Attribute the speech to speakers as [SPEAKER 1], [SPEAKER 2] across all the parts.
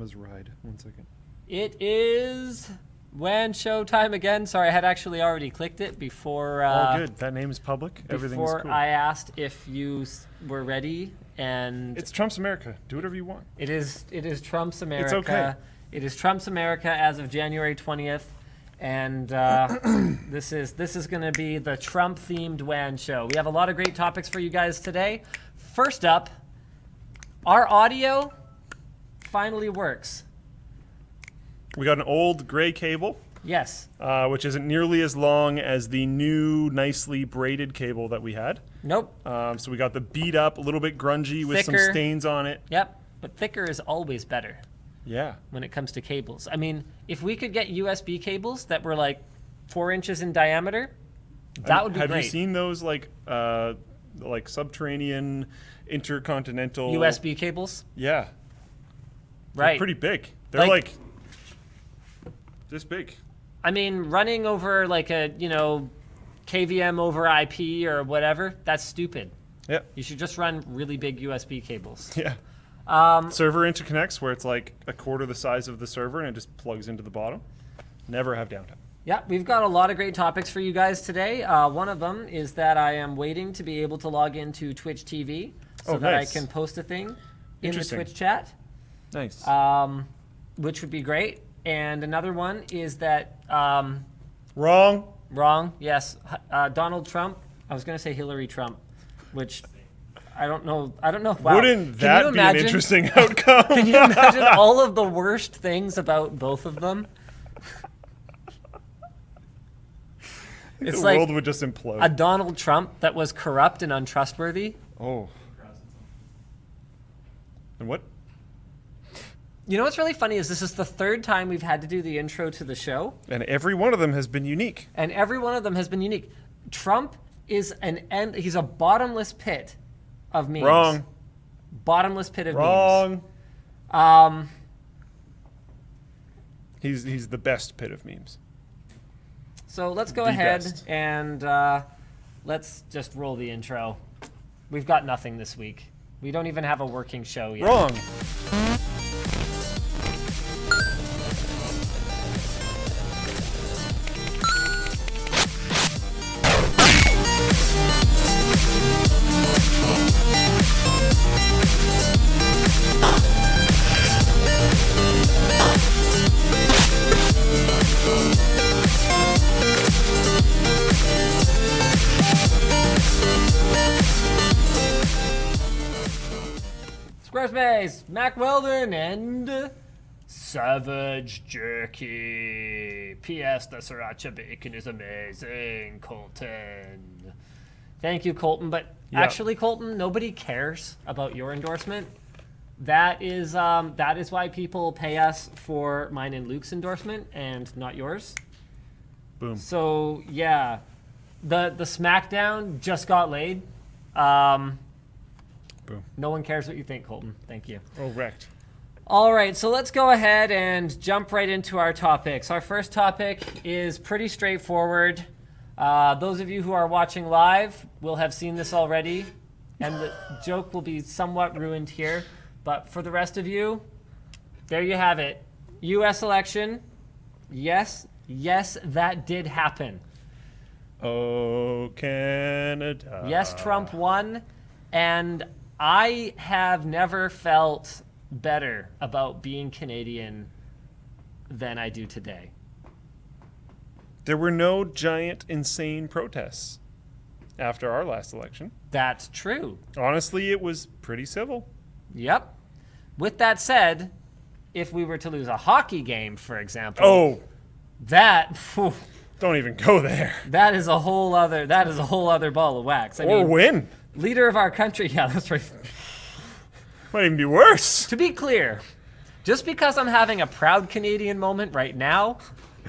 [SPEAKER 1] Buzz ride. 1 second.
[SPEAKER 2] It is WAN show time again. Sorry, I had actually already clicked it before.
[SPEAKER 1] All good. That name is public. Everything is cool.
[SPEAKER 2] Before I asked if you were ready, and
[SPEAKER 1] it's Trump's America. Do whatever you want.
[SPEAKER 2] It is Trump's America.
[SPEAKER 1] It's okay.
[SPEAKER 2] It is Trump's America as of January 20th, and this is going to be the Trump-themed WAN show. We have a lot of great topics for you guys today. First up, our audio finally works.
[SPEAKER 1] We got an old gray cable.
[SPEAKER 2] Yes.
[SPEAKER 1] Which isn't nearly as long as the new, nicely braided cable that we had.
[SPEAKER 2] Nope.
[SPEAKER 1] So we got the beat up, a little bit grungy with some
[SPEAKER 2] Thicker.
[SPEAKER 1] stains on it.
[SPEAKER 2] Yep. But thicker is always better.
[SPEAKER 1] Yeah.
[SPEAKER 2] When it comes to cables. I mean, if we could get USB cables that were like 4 inches in diameter, that would be great.
[SPEAKER 1] Have you seen those like subterranean, intercontinental
[SPEAKER 2] USB cables?
[SPEAKER 1] Yeah.
[SPEAKER 2] Right.
[SPEAKER 1] They're pretty big. They're like this big.
[SPEAKER 2] I mean, running over like a, KVM over IP or whatever, that's stupid.
[SPEAKER 1] Yeah.
[SPEAKER 2] You should just run really big USB cables.
[SPEAKER 1] Yeah. Server interconnects where it's like a quarter the size of the server and it just plugs into the bottom. Never have downtime. Yeah,
[SPEAKER 2] we've got a lot of great topics for you guys today. One of them is that I am waiting to be able to log into Twitch TV so that
[SPEAKER 1] nice.
[SPEAKER 2] I can post a thing in the Twitch chat.
[SPEAKER 1] Nice.
[SPEAKER 2] Which would be great. And another one is that...
[SPEAKER 1] Wrong,
[SPEAKER 2] yes. Donald Trump. I was going to say Hillary Trump, which... I don't know. Wow.
[SPEAKER 1] Wouldn't that be an interesting outcome?
[SPEAKER 2] Can you imagine all of the worst things about both of them?
[SPEAKER 1] It's the world would just implode.
[SPEAKER 2] A Donald Trump that was corrupt and untrustworthy.
[SPEAKER 1] Oh. And what?
[SPEAKER 2] You know what's really funny is this is the third time we've had to do the intro to the show.
[SPEAKER 1] And every one of them has been unique.
[SPEAKER 2] Trump is he's a bottomless pit of memes.
[SPEAKER 1] Wrong.
[SPEAKER 2] Bottomless pit of
[SPEAKER 1] memes.
[SPEAKER 2] Wrong.
[SPEAKER 1] He's the best pit of memes.
[SPEAKER 2] So let's go ahead and let's just roll the intro. We've got nothing this week. We don't even have a working show yet.
[SPEAKER 1] Wrong.
[SPEAKER 2] Squarespace, Mack, Weldon, and Savage Jerky. P.S. The sriracha bacon is amazing, Colton. Thank you, Colton. But actually, Colton, nobody cares about your endorsement. That is why people pay us for mine and Luke's endorsement and not yours.
[SPEAKER 1] Boom.
[SPEAKER 2] So yeah, the SmackDown just got laid.
[SPEAKER 1] Boom.
[SPEAKER 2] No one cares what you think, Colton. Thank you.
[SPEAKER 1] Oh, wrecked.
[SPEAKER 2] All right, so let's go ahead and jump right into our topics. Our first topic is pretty straightforward. Those of you who are watching live will have seen this already, and the joke will be somewhat ruined here. But for the rest of you, there you have it. U.S. election. Yes, that did happen.
[SPEAKER 1] Oh, Canada.
[SPEAKER 2] Yes, Trump won, and I have never felt better about being Canadian than I do today.
[SPEAKER 1] There were no giant, insane protests after our last election.
[SPEAKER 2] That's true.
[SPEAKER 1] Honestly, it was pretty civil.
[SPEAKER 2] Yep. With that said, if we were to lose a hockey game, for example,
[SPEAKER 1] don't even go there.
[SPEAKER 2] That is a whole other ball of wax.
[SPEAKER 1] I mean, win.
[SPEAKER 2] Leader of our country, yeah, that's right.
[SPEAKER 1] Might even be worse.
[SPEAKER 2] To be clear, just because I'm having a proud Canadian moment right now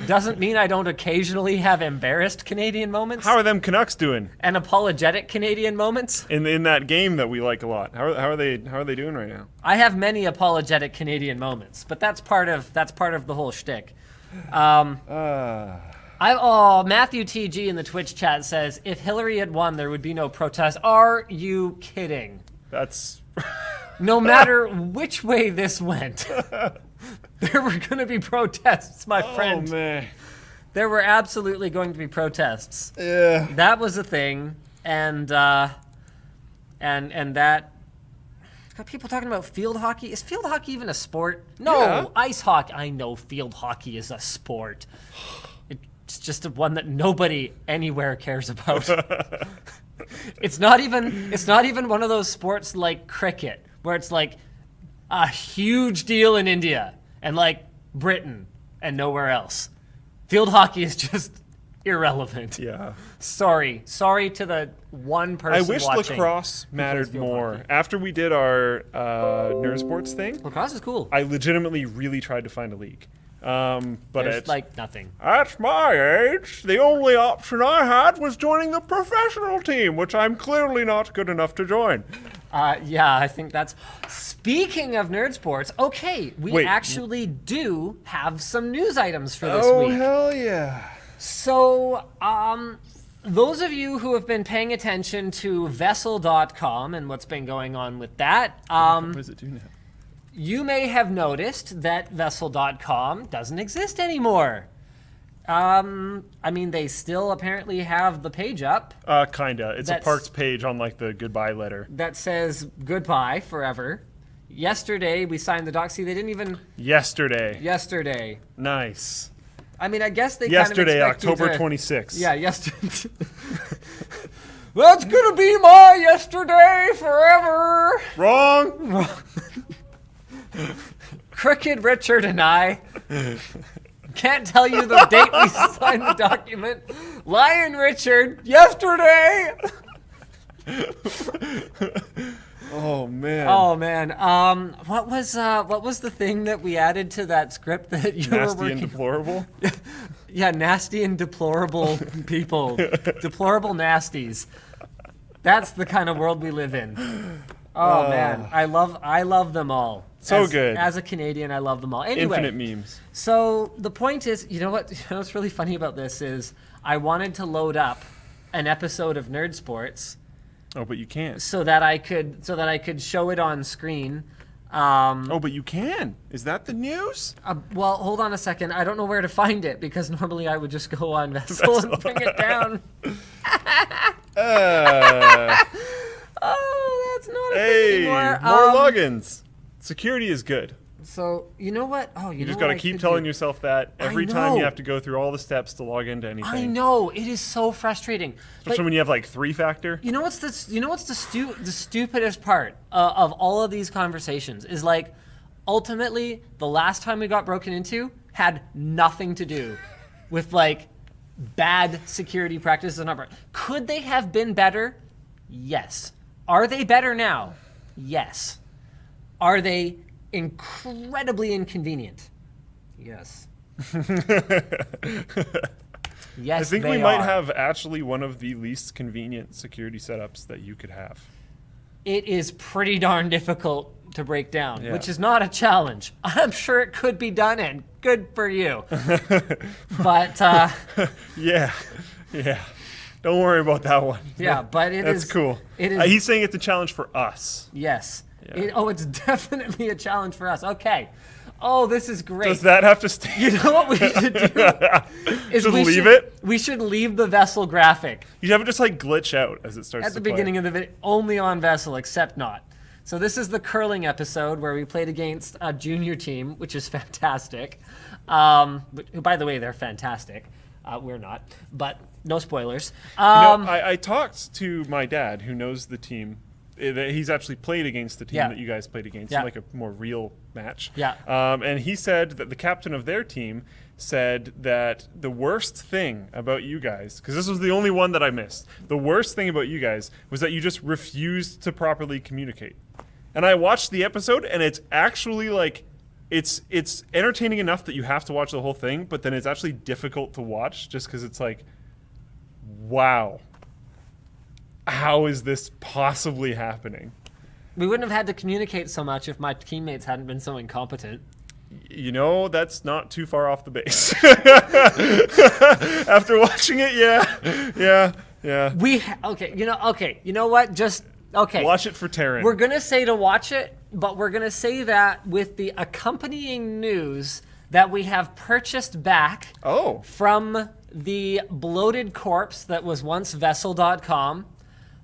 [SPEAKER 2] doesn't mean I don't occasionally have embarrassed Canadian moments.
[SPEAKER 1] How are them Canucks doing?
[SPEAKER 2] And apologetic Canadian moments.
[SPEAKER 1] In that game that we like a lot. How are they doing right now?
[SPEAKER 2] I have many apologetic Canadian moments, but that's part of the whole shtick. Matthew TG in the Twitch chat says, if Hillary had won, there would be no protest. Are you kidding?
[SPEAKER 1] That's...
[SPEAKER 2] No matter which way this went, There were going to be protests, my friend.
[SPEAKER 1] Oh, man.
[SPEAKER 2] There were absolutely going to be protests.
[SPEAKER 1] Yeah.
[SPEAKER 2] That was a thing, and that got people talking about field hockey. Is field hockey even a sport? No,
[SPEAKER 1] Yeah.
[SPEAKER 2] Ice hockey. I know field hockey is a sport. It's just one that nobody anywhere cares about. It's not even one of those sports like cricket where it's like a huge deal in India and like Britain and nowhere else. Field hockey is just irrelevant.
[SPEAKER 1] Yeah.
[SPEAKER 2] Sorry to the one person
[SPEAKER 1] I wish
[SPEAKER 2] watching
[SPEAKER 1] lacrosse mattered
[SPEAKER 2] field
[SPEAKER 1] more.
[SPEAKER 2] hockey.
[SPEAKER 1] After we did our nerd sports thing,
[SPEAKER 2] Lacrosse is cool.
[SPEAKER 1] I legitimately really tried to find a league. But
[SPEAKER 2] There's
[SPEAKER 1] it's
[SPEAKER 2] like nothing.
[SPEAKER 1] at my age, the only option I had was joining the professional team, which I'm clearly not good enough to join.
[SPEAKER 2] Yeah, I think that's... Speaking of nerd sports, okay, we
[SPEAKER 1] Wait.
[SPEAKER 2] actually do have some news items for this
[SPEAKER 1] Oh,
[SPEAKER 2] week.
[SPEAKER 1] hell yeah.
[SPEAKER 2] So, those of you who have been paying attention to Vessel.com and what's been going on with that,
[SPEAKER 1] What does it do now?
[SPEAKER 2] you may have noticed that Vessel.com doesn't exist anymore. I mean, they still apparently have the page up
[SPEAKER 1] Kinda. It's a
[SPEAKER 2] That's-
[SPEAKER 1] parks page on like the goodbye letter.
[SPEAKER 2] that says goodbye forever. Yesterday, we signed the doc. See, they didn't even...
[SPEAKER 1] Yesterday. Nice.
[SPEAKER 2] I mean, I guess they
[SPEAKER 1] Yesterday,
[SPEAKER 2] kind of expect
[SPEAKER 1] October
[SPEAKER 2] you to,
[SPEAKER 1] 26th.
[SPEAKER 2] Yeah, yesterday. That's gonna be my yesterday forever.
[SPEAKER 1] Wrong.
[SPEAKER 2] Crooked Richard and I can't tell you the date we signed the document. Lion Richard, yesterday.
[SPEAKER 1] Oh man.
[SPEAKER 2] Oh man, what was the thing that we added to that script that you were
[SPEAKER 1] Nasty
[SPEAKER 2] working?
[SPEAKER 1] and deplorable.
[SPEAKER 2] Yeah, nasty and deplorable people, deplorable nasties. That's the kind of world we live in. Oh man, I love them all.
[SPEAKER 1] So good.
[SPEAKER 2] As a Canadian, I love them all. Anyway,
[SPEAKER 1] Infinite memes.
[SPEAKER 2] so the point is, you know what's really funny about this is I wanted to load up an episode of Nerd Sports
[SPEAKER 1] Oh, but you can't.
[SPEAKER 2] so that I could show it on screen.
[SPEAKER 1] Oh, but you can. Is that the news?
[SPEAKER 2] Well, hold on a second. I don't know where to find it because normally I would just go on Vessel and bring it down. Oh, that's not a thing
[SPEAKER 1] Hey,
[SPEAKER 2] anymore.
[SPEAKER 1] more logins. Security is good.
[SPEAKER 2] So you know what? Oh,
[SPEAKER 1] You just got to keep telling yourself that every time
[SPEAKER 2] know.
[SPEAKER 1] you have to go through all the steps to log into anything.
[SPEAKER 2] I know it is so frustrating.
[SPEAKER 1] Especially when you have like 3-factor.
[SPEAKER 2] You know what's the stupidest part of all of these conversations is like, ultimately, the last time we got broken into had nothing to do with like bad security practices on our part. Could they have been better? Yes. Are they better now? Yes. Are they incredibly inconvenient? Yes. Yes,
[SPEAKER 1] I think
[SPEAKER 2] they
[SPEAKER 1] we might
[SPEAKER 2] are.
[SPEAKER 1] have actually one of the least convenient security setups that you could have.
[SPEAKER 2] It is pretty darn difficult to break down,
[SPEAKER 1] Yeah.
[SPEAKER 2] which is not a challenge. I'm sure it could be done, and good for you. But
[SPEAKER 1] Yeah. Don't worry about that one.
[SPEAKER 2] yeah, but it
[SPEAKER 1] That's
[SPEAKER 2] is
[SPEAKER 1] cool.
[SPEAKER 2] It is
[SPEAKER 1] He's saying it's a challenge for us.
[SPEAKER 2] yes.
[SPEAKER 1] Yeah.
[SPEAKER 2] It's definitely a challenge for us. Okay. Oh, this is great.
[SPEAKER 1] Does that have to stay?
[SPEAKER 2] You know what we should do? Is
[SPEAKER 1] Should
[SPEAKER 2] we
[SPEAKER 1] leave it?
[SPEAKER 2] We should leave the Vessel graphic
[SPEAKER 1] You have it just like glitch out as it starts
[SPEAKER 2] at
[SPEAKER 1] to
[SPEAKER 2] the
[SPEAKER 1] play.
[SPEAKER 2] beginning of the video, only on Vessel, except not. So this is the curling episode where we played against a junior team, which is fantastic. By the way, they're fantastic. We're not, but no spoilers.
[SPEAKER 1] I talked to my dad, who knows the team. He's actually played against the team
[SPEAKER 2] Yeah.
[SPEAKER 1] that you guys played against
[SPEAKER 2] Yeah.
[SPEAKER 1] in like a more real match.
[SPEAKER 2] Yeah.
[SPEAKER 1] And he said that the captain of their team said that the worst thing about you guys, because this was the only one that I missed, the worst thing about you guys was that you just refused to properly communicate. And I watched the episode, and it's actually like, it's entertaining enough that you have to watch the whole thing, but then it's actually difficult to watch just because it's like, wow. How is this possibly happening?
[SPEAKER 2] We wouldn't have had to communicate so much if my teammates hadn't been so incompetent.
[SPEAKER 1] You know, that's not too far off the base. After watching it, yeah.
[SPEAKER 2] Okay. You know what? Just okay.
[SPEAKER 1] Watch it for Taryn.
[SPEAKER 2] We're gonna say to watch it but we're going to say that with the accompanying news that we have purchased back from the bloated corpse that was once Vessel.com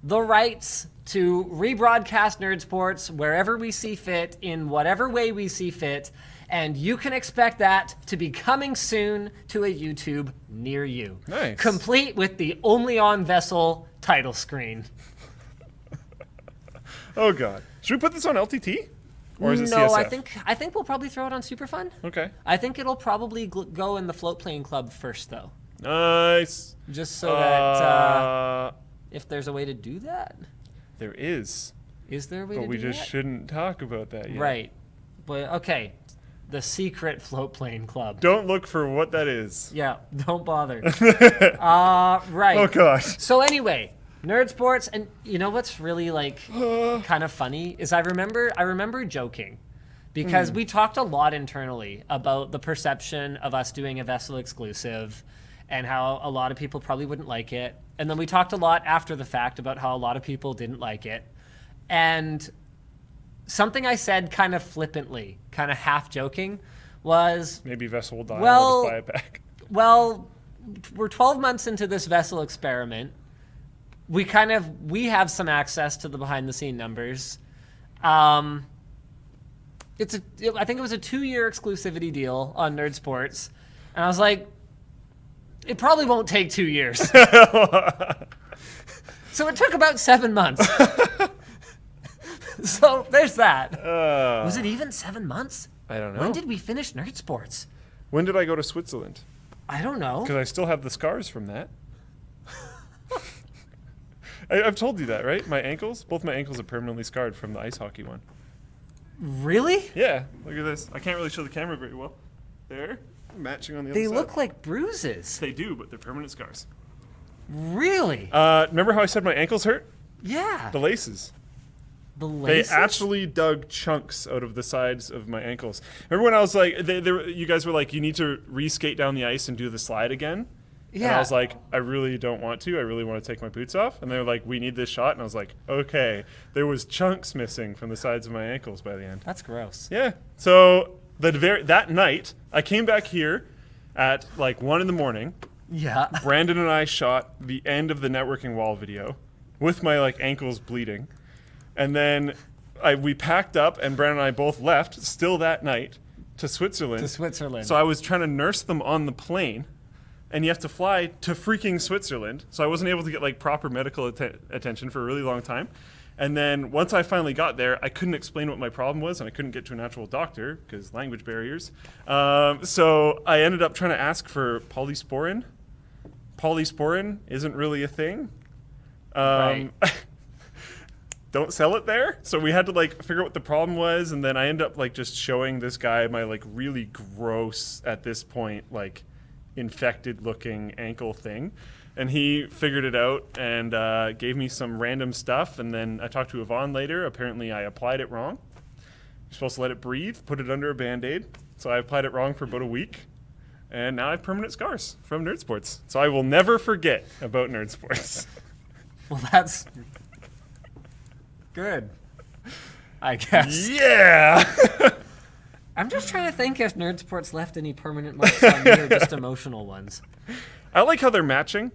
[SPEAKER 2] the rights to rebroadcast Nerd Sports wherever we see fit, in whatever way we see fit, and you can expect that to be coming soon to a YouTube near you.
[SPEAKER 1] Nice.
[SPEAKER 2] Complete with the Only on Vessel title screen.
[SPEAKER 1] Oh, God. Should we put this on LTT? Or is it
[SPEAKER 2] No,
[SPEAKER 1] CSF?
[SPEAKER 2] I think we'll probably throw it on Superfun.
[SPEAKER 1] Okay.
[SPEAKER 2] I think it'll probably go in the Float Plane Club first, though.
[SPEAKER 1] Nice.
[SPEAKER 2] Just so that if there's a way to do that.
[SPEAKER 1] There is.
[SPEAKER 2] Is there a way to
[SPEAKER 1] But
[SPEAKER 2] do
[SPEAKER 1] we
[SPEAKER 2] that?
[SPEAKER 1] just shouldn't talk about that yet.
[SPEAKER 2] Right. But, okay. The secret Float Plane Club.
[SPEAKER 1] Don't look for what that is.
[SPEAKER 2] Yeah, don't bother. Right.
[SPEAKER 1] Oh, God.
[SPEAKER 2] So anyway, Nerd Sports, and you know what's really like kind of funny is I remember joking because we talked a lot internally about the perception of us doing a Vessel exclusive and how a lot of people probably wouldn't like it. And then we talked a lot after the fact about how a lot of people didn't like it. And something I said kind of flippantly, kind of half joking, was
[SPEAKER 1] Maybe Vessel will die and
[SPEAKER 2] Well-
[SPEAKER 1] I'll just buy it back.
[SPEAKER 2] well, we're 12 months into this Vessel experiment. We have some access to the behind the scene numbers. I think it was a 2-year exclusivity deal on Nerd Sports. And I was like, it probably won't take 2 years. So it took about 7 months. So there's that. Was it even 7 months?
[SPEAKER 1] I don't know.
[SPEAKER 2] When did we finish Nerd Sports?
[SPEAKER 1] When did I go to Switzerland?
[SPEAKER 2] I don't know.
[SPEAKER 1] Because I still have the scars from that. I've told you that, right? Both my ankles are permanently scarred from the ice hockey one.
[SPEAKER 2] Really?
[SPEAKER 1] Yeah, look at this. I can't really show the camera very well. There, matching on the other
[SPEAKER 2] They
[SPEAKER 1] side.
[SPEAKER 2] look like bruises.
[SPEAKER 1] They do, but they're permanent scars.
[SPEAKER 2] Really?
[SPEAKER 1] Remember how I said my ankles hurt?
[SPEAKER 2] Yeah.
[SPEAKER 1] The laces.
[SPEAKER 2] The laces?
[SPEAKER 1] They actually dug chunks out of the sides of my ankles. Remember when I was like, you guys were like, you need to re-skate down the ice and do the slide again?
[SPEAKER 2] Yeah.
[SPEAKER 1] And I was like, I really don't want to. I really want to take my boots off. And they were like, we need this shot. And I was like, okay. There was chunks missing from the sides of my ankles by the end.
[SPEAKER 2] That's gross.
[SPEAKER 1] Yeah. So that night, I came back here at like 1 in the morning.
[SPEAKER 2] Yeah.
[SPEAKER 1] Brandon and I shot the end of the networking wall video with my like ankles bleeding. And then we packed up and Brandon and I both left still that night to Switzerland. So I was trying to nurse them on the plane. And you have to fly to freaking Switzerland. So I wasn't able to get like proper medical attention for a really long time. And then once I finally got there, I couldn't explain what my problem was, and I couldn't get to an actual doctor because language barriers. So I ended up trying to ask for polysporin. Polysporin isn't really a thing.
[SPEAKER 2] Right.
[SPEAKER 1] Don't sell it there. So we had to like figure out what the problem was, and then I ended up like just showing this guy my like really gross at this point like infected looking ankle thing, and he figured it out and gave me some random stuff. And then I talked to Yvonne later. Apparently I applied it wrong. You're supposed to let it breathe, put it under a band-aid. So I applied it wrong for about a week, and now I have permanent scars from Nerd Sports. So I will never forget about Nerd Sports.
[SPEAKER 2] Well, that's good, I guess.
[SPEAKER 1] Yeah.
[SPEAKER 2] I'm just trying to think if Nerd Sports left any permanent marks on me or just emotional ones.
[SPEAKER 1] I like how they're matching.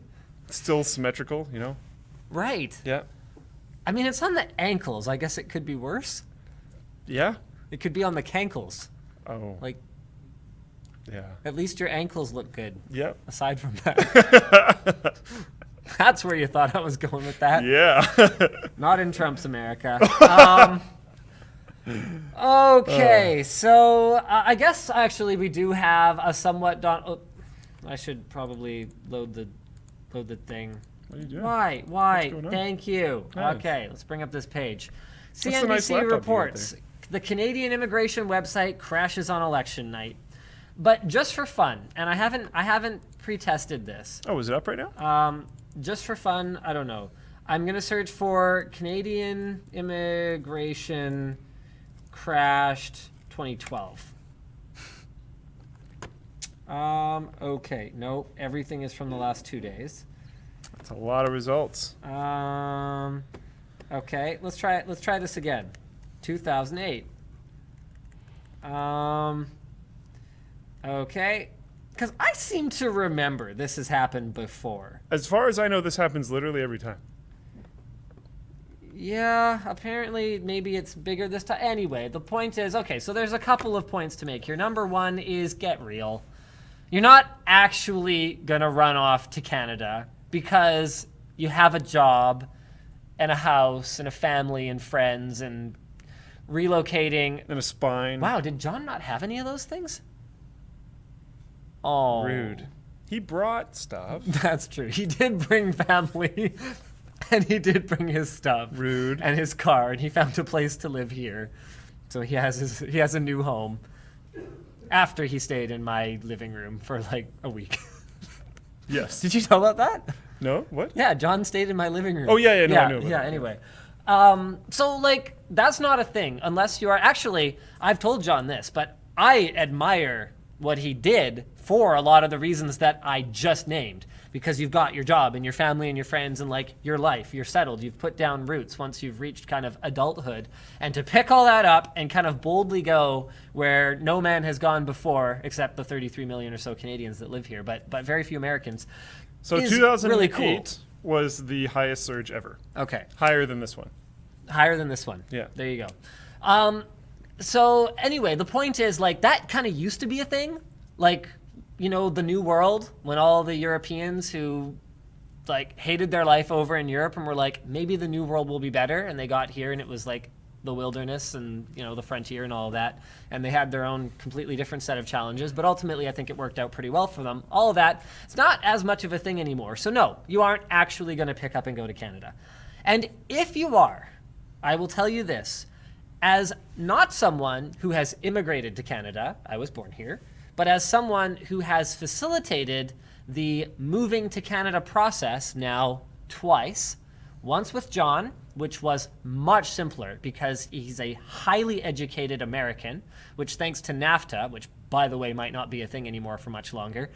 [SPEAKER 1] Still symmetrical, you know?
[SPEAKER 2] Right.
[SPEAKER 1] Yeah.
[SPEAKER 2] I mean, it's on the ankles. I guess it could be worse.
[SPEAKER 1] Yeah?
[SPEAKER 2] It could be on the cankles.
[SPEAKER 1] Oh.
[SPEAKER 2] Like,
[SPEAKER 1] Yeah.
[SPEAKER 2] at least your ankles look good.
[SPEAKER 1] Yep.
[SPEAKER 2] Aside from that. That's where you thought I was going with that.
[SPEAKER 1] Yeah.
[SPEAKER 2] Not in Trump's America. Okay, so I guess actually we do have a somewhat I should probably load the thing.
[SPEAKER 1] What are you doing?
[SPEAKER 2] Why?
[SPEAKER 1] What's going on?
[SPEAKER 2] Thank you.
[SPEAKER 1] Nice.
[SPEAKER 2] Okay, let's bring up this page.
[SPEAKER 1] That's a nice
[SPEAKER 2] CNBC
[SPEAKER 1] laptop you got
[SPEAKER 2] reports the Canadian immigration website crashes on election night. But just for fun, and I haven't pre-tested this.
[SPEAKER 1] Oh, is it up right now?
[SPEAKER 2] Just for fun, I don't know. I'm gonna search for Canadian immigration crashed 2012. Okay, nope. Everything is from the last 2 days.
[SPEAKER 1] That's a lot of results.
[SPEAKER 2] Okay, let's try this again. 2008. Okay. Because I seem to remember this has happened before.
[SPEAKER 1] As far as I know, this happens literally every time.
[SPEAKER 2] Yeah, apparently maybe it's bigger this time. Anyway, the point is, okay, so there's a couple of points to make here. Number one is get real. You're not actually going to run off to Canada because you have a job and a house and a family and friends and relocating.
[SPEAKER 1] And a spine.
[SPEAKER 2] Wow, did John not have any of those things? Oh.
[SPEAKER 1] Rude. He brought stuff.
[SPEAKER 2] That's true. He did bring family. And he did bring his stuff.
[SPEAKER 1] Rude.
[SPEAKER 2] And his car, and he found a place to live here. So he has a new home. After he stayed in my living room for like a week.
[SPEAKER 1] Yes.
[SPEAKER 2] Did you know about that?
[SPEAKER 1] No? What?
[SPEAKER 2] Yeah, John stayed in my living room.
[SPEAKER 1] Oh, yeah, I knew about that.
[SPEAKER 2] Anyway. So, like, that's not a thing unless you are... Actually, I've told John this, but I admire what he did for a lot of the reasons that I just named. Because you've got your job and your family and your friends and, like, your life. You're settled. You've put down roots once you've reached kind of adulthood. And to pick all that up and kind of boldly go where no man has gone before, except the 33 million or so Canadians that live here, but very few Americans,
[SPEAKER 1] So
[SPEAKER 2] is
[SPEAKER 1] 2008
[SPEAKER 2] really cool.
[SPEAKER 1] was the highest surge ever.
[SPEAKER 2] Okay.
[SPEAKER 1] Higher than this one.
[SPEAKER 2] Higher than this one.
[SPEAKER 1] Yeah.
[SPEAKER 2] There you go. So anyway, the point is, like, that kind of used to be a thing. Like, you know, the New World, when all the Europeans who, like, hated their life over in Europe and were like, maybe the New World will be better, and they got here and it was like the wilderness and, you know, the frontier and all of that, and they had their own completely different set of challenges, but ultimately I think it worked out pretty well for them. All of that, it's not as much of a thing anymore. So no, you aren't actually going to pick up and go to Canada. And if you are, I will tell you this, as not someone who has immigrated to Canada, I was born here, but as someone who has facilitated the moving to Canada process now twice, once with John, which was much simpler because he's a highly educated American, which thanks to NAFTA, which by the way might not be a thing anymore for much longer,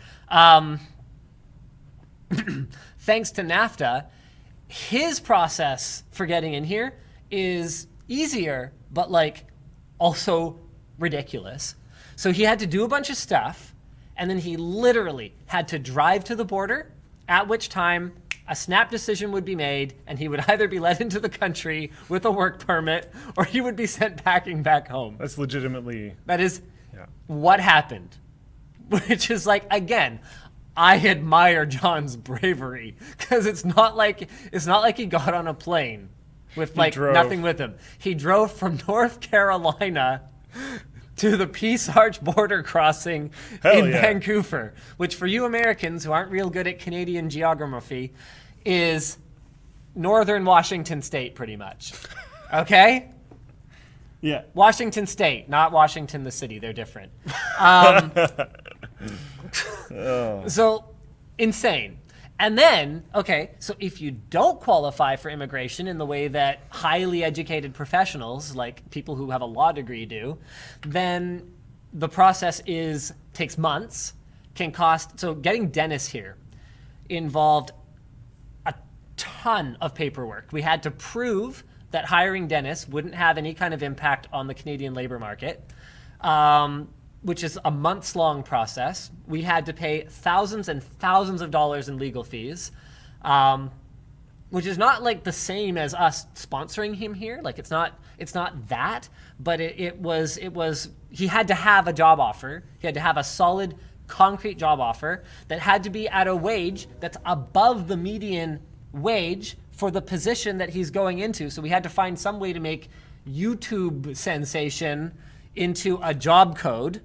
[SPEAKER 2] thanks to NAFTA, his process for getting in here is easier, but like also ridiculous. So he had to do a bunch of stuff, and then he literally had to drive to the border, at which time a snap decision would be made, and he would either be let into the country with a work permit, or he would be sent packing back home.
[SPEAKER 1] That's legitimately...
[SPEAKER 2] That is what happened. Which is like, again, I admire John's bravery, because it's not like he got on a plane with like nothing with him. He drove from North Carolina to the Peace Arch border crossing in Vancouver, which for you Americans who aren't real good at Canadian geography is northern Washington State pretty much. Okay?
[SPEAKER 1] Yeah.
[SPEAKER 2] Washington State, not Washington the city. They're different. So, insane. And then, okay, so if you don't qualify for immigration in the way that highly educated professionals, like people who have a law degree do, then the process takes months, can cost, so getting dentists here involved a ton of paperwork. We had to prove that hiring dentists wouldn't have any kind of impact on the Canadian labor market, which is a months-long process. We had to pay thousands and thousands of dollars in legal fees, which is not like the same as us sponsoring him here. Like it's not that, but it was. He had to have a job offer. He had to have a solid, concrete job offer that had to be at a wage that's above the median wage for the position that he's going into. So we had to find some way to make YouTube sensation into a job code.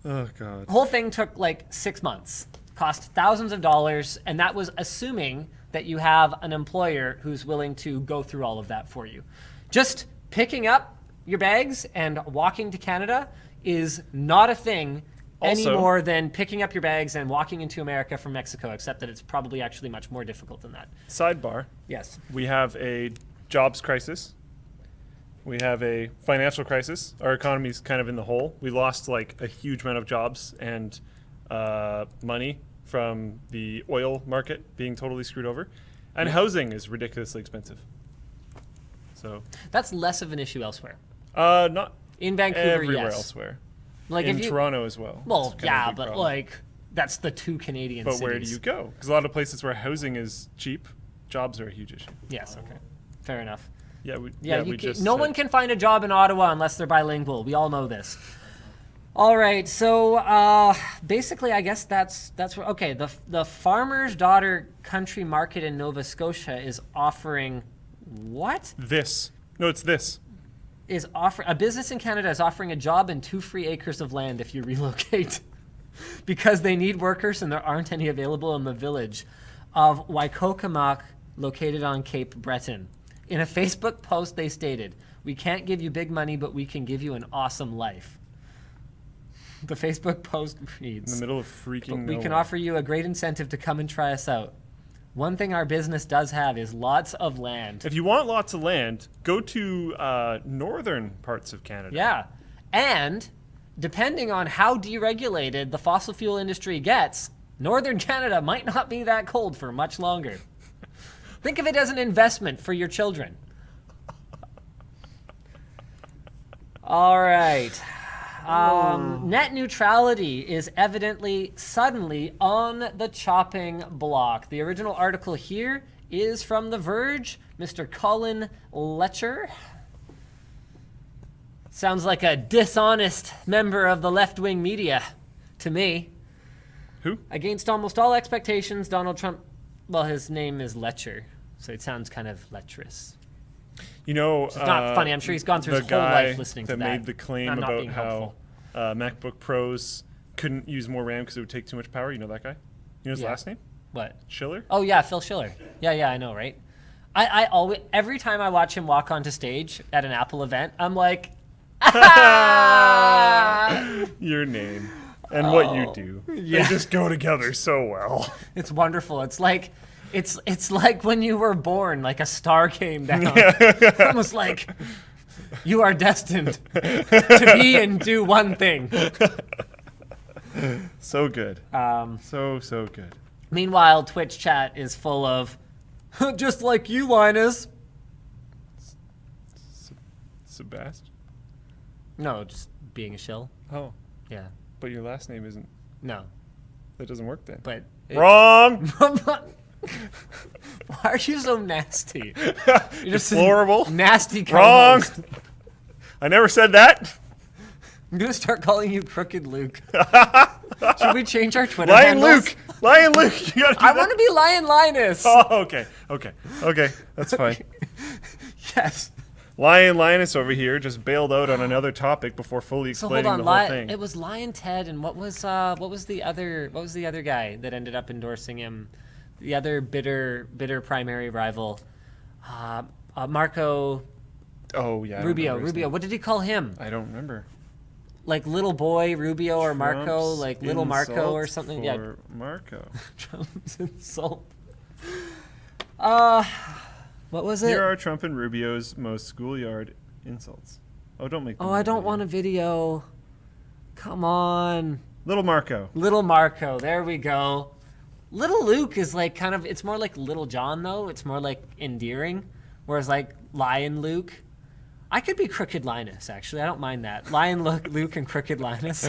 [SPEAKER 1] Oh, God.
[SPEAKER 2] The whole thing took like 6 months, cost thousands of dollars, and that was assuming that you have an employer who's willing to go through all of that for you. Just picking up your bags and walking to Canada is not a thing any more than picking up your bags and walking into America from Mexico, except that it's probably actually much more difficult than that.
[SPEAKER 1] Sidebar.
[SPEAKER 2] Yes.
[SPEAKER 1] We have a jobs crisis. We have a financial crisis. Our economy's kind of in the hole. We lost like a huge amount of jobs and money from the oil market being totally screwed over. And housing is ridiculously expensive. So
[SPEAKER 2] That's less of an issue elsewhere.
[SPEAKER 1] not
[SPEAKER 2] In Vancouver,
[SPEAKER 1] everywhere
[SPEAKER 2] yes.
[SPEAKER 1] elsewhere.
[SPEAKER 2] Like
[SPEAKER 1] In
[SPEAKER 2] if you,
[SPEAKER 1] Toronto as well.
[SPEAKER 2] well,
[SPEAKER 1] It's kind of a
[SPEAKER 2] yeah,
[SPEAKER 1] big
[SPEAKER 2] but
[SPEAKER 1] problem.
[SPEAKER 2] like that's the two Canadian
[SPEAKER 1] But
[SPEAKER 2] cities.
[SPEAKER 1] where do you go? Because a lot of places where housing is cheap, jobs are a huge issue.
[SPEAKER 2] Yes, okay. Fair enough.
[SPEAKER 1] Yeah, we,
[SPEAKER 2] Yeah,
[SPEAKER 1] we just
[SPEAKER 2] no
[SPEAKER 1] said-
[SPEAKER 2] one can find a job in Ottawa unless they're bilingual. We all know this. All right, so basically, I guess that's where. Okay, the Farmer's Daughter Country Market in Nova Scotia is offering what?
[SPEAKER 1] This. No, it's this.
[SPEAKER 2] Is offer a business in Canada is offering a job and 2 free acres of land if you relocate, because they need workers and there aren't any available in the village of Waikokamak, located on Cape Breton. In a Facebook post, they stated, "We can't give you big money, but we can give you an awesome life." The Facebook post reads,
[SPEAKER 1] In the middle of freaking
[SPEAKER 2] "We can
[SPEAKER 1] nowhere.
[SPEAKER 2] offer you a great incentive to come and try us out. One thing our business does have is lots of land."
[SPEAKER 1] If you want lots of land, go to northern parts of Canada.
[SPEAKER 2] Yeah. And depending on how deregulated the fossil fuel industry gets, northern Canada might not be that cold for much longer. Think of it as an investment for your children. All right. Net neutrality is evidently suddenly on the chopping block. The original article here is from The Verge, Mr. Colin Letcher. Sounds like a dishonest member of the left-wing media to me.
[SPEAKER 1] Who?
[SPEAKER 2] Against almost all expectations, Donald Trump, well, his name is Letcher, so it sounds kind of lecherous.
[SPEAKER 1] You know,
[SPEAKER 2] It's not funny. I'm sure he's gone through
[SPEAKER 1] the
[SPEAKER 2] his whole
[SPEAKER 1] guy
[SPEAKER 2] life listening to
[SPEAKER 1] that
[SPEAKER 2] that.
[SPEAKER 1] made the claim
[SPEAKER 2] I'm not
[SPEAKER 1] about
[SPEAKER 2] being
[SPEAKER 1] how
[SPEAKER 2] helpful.
[SPEAKER 1] MacBook Pros couldn't use more RAM because it would take too much power. You know that guy? You know his
[SPEAKER 2] Yeah.
[SPEAKER 1] last name?
[SPEAKER 2] What?
[SPEAKER 1] Schiller?
[SPEAKER 2] Oh, yeah, Phil Schiller. Yeah, I know, right? I always, every time I watch him walk onto stage at an Apple event, I'm like,
[SPEAKER 1] Your name and what you do.
[SPEAKER 2] yeah.
[SPEAKER 1] They just go together so well.
[SPEAKER 2] it's wonderful. It's like when you were born, like a star came down. Almost like you are destined to be and do one thing.
[SPEAKER 1] So good. So good.
[SPEAKER 2] Meanwhile, Twitch chat is full of, just like you, Linus.
[SPEAKER 1] Sebastian?
[SPEAKER 2] No, just being a shill.
[SPEAKER 1] Oh,
[SPEAKER 2] Yeah.
[SPEAKER 1] but your last name isn't.
[SPEAKER 2] No,
[SPEAKER 1] That doesn't work then.
[SPEAKER 2] but
[SPEAKER 1] Wrong!
[SPEAKER 2] Why are you so nasty? You're just a
[SPEAKER 1] Deplorable.
[SPEAKER 2] nasty
[SPEAKER 1] Wrong!
[SPEAKER 2] co-host.
[SPEAKER 1] I never said that.
[SPEAKER 2] I'm gonna start calling you Crooked Luke. Should we change our Twitter
[SPEAKER 1] Lion
[SPEAKER 2] handles?
[SPEAKER 1] Luke! Lion Luke! You gotta do
[SPEAKER 2] I
[SPEAKER 1] that.
[SPEAKER 2] want to be Lion Linus.
[SPEAKER 1] Oh, okay. That's fine.
[SPEAKER 2] Yes.
[SPEAKER 1] Lion Linus over here just bailed out on another topic before fully
[SPEAKER 2] So
[SPEAKER 1] explaining
[SPEAKER 2] hold on,
[SPEAKER 1] the whole thing.
[SPEAKER 2] it was Lion Ted, and what was the other guy that ended up endorsing him? The other bitter primary rival, Marco
[SPEAKER 1] Oh yeah. I don't
[SPEAKER 2] Rubio.
[SPEAKER 1] remember his
[SPEAKER 2] Rubio.
[SPEAKER 1] name.
[SPEAKER 2] What did he call him?
[SPEAKER 1] I don't remember.
[SPEAKER 2] Like little boy Rubio or Marco,
[SPEAKER 1] Trump's
[SPEAKER 2] like little Marco or
[SPEAKER 1] insult
[SPEAKER 2] something.
[SPEAKER 1] For
[SPEAKER 2] Yeah.
[SPEAKER 1] Marco.
[SPEAKER 2] Trump's insult. What was it?
[SPEAKER 1] Here are Trump and Rubio's most schoolyard insults. Oh, don't make.
[SPEAKER 2] Oh, I don't want a video. Come on.
[SPEAKER 1] Little Marco.
[SPEAKER 2] Little Marco. There we go. Little Luke is like kind of, it's more like Little John though. It's more like endearing. Whereas like Lion Luke. I could be Crooked Linus, actually. I don't mind that. Lion Luke and Crooked Linus.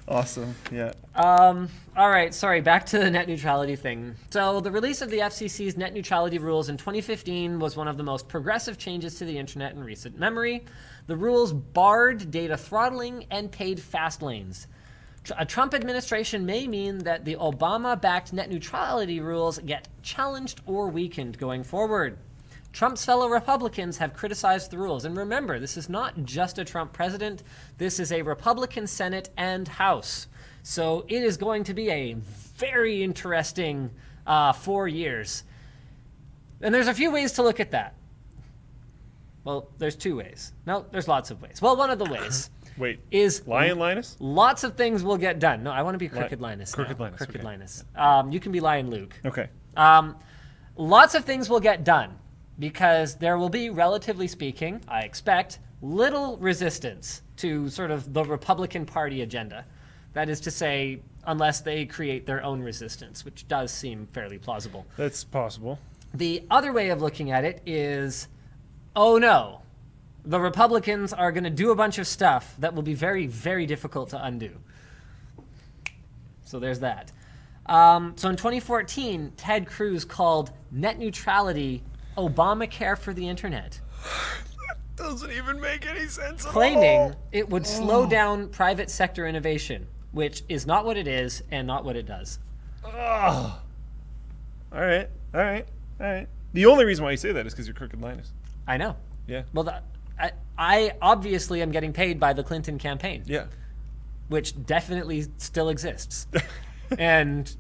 [SPEAKER 1] Awesome. Yeah.
[SPEAKER 2] All right, sorry, back to the net neutrality thing. So the release of the FCC's net neutrality rules in 2015 was one of the most progressive changes to the internet in recent memory. The rules barred data throttling and paid fast lanes. A Trump administration may mean that the Obama-backed net neutrality rules get challenged or weakened going forward. Trump's fellow Republicans have criticized the rules. And remember, this is not just a Trump president. This is a Republican Senate and House. So it is going to be a very interesting 4 years. And there's a few ways to look at that. Well, there's 2 ways. No, there's lots of ways. Well, one of the ways
[SPEAKER 1] Wait.
[SPEAKER 2] is
[SPEAKER 1] Lion Linus?
[SPEAKER 2] lots of things will get done. No, I want to be Crooked Linus.
[SPEAKER 1] Crooked
[SPEAKER 2] now.
[SPEAKER 1] Linus,
[SPEAKER 2] Crooked
[SPEAKER 1] okay.
[SPEAKER 2] Linus. You can be Lion Luke.
[SPEAKER 1] Okay.
[SPEAKER 2] Lots of things will get done because there will be, relatively speaking, I expect, little resistance to sort of the Republican Party agenda. That is to say, unless they create their own resistance, which does seem fairly plausible.
[SPEAKER 1] That's possible.
[SPEAKER 2] The other way of looking at it is, oh no, the Republicans are going to do a bunch of stuff that will be very, very difficult to undo. So there's that. So in 2014, Ted Cruz called net neutrality Obamacare for the internet.
[SPEAKER 1] Doesn't even make any sense at
[SPEAKER 2] Claiming
[SPEAKER 1] all.
[SPEAKER 2] it would slow down private sector innovation, which is not what it is and not what it does.
[SPEAKER 1] All right. The only reason why you say that is because you're Crooked Linus.
[SPEAKER 2] I know.
[SPEAKER 1] Yeah.
[SPEAKER 2] Well, I obviously am getting paid by the Clinton campaign.
[SPEAKER 1] Yeah.
[SPEAKER 2] Which definitely still exists. And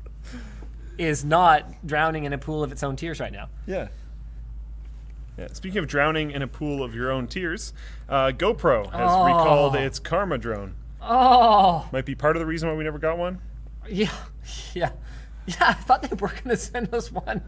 [SPEAKER 2] is not drowning in a pool of its own tears right now.
[SPEAKER 1] Yeah. Speaking of drowning in a pool of your own tears, GoPro has recalled its Karma drone.
[SPEAKER 2] Oh.
[SPEAKER 1] Might be part of the reason why we never got one.
[SPEAKER 2] Yeah. I thought they were going to send us one.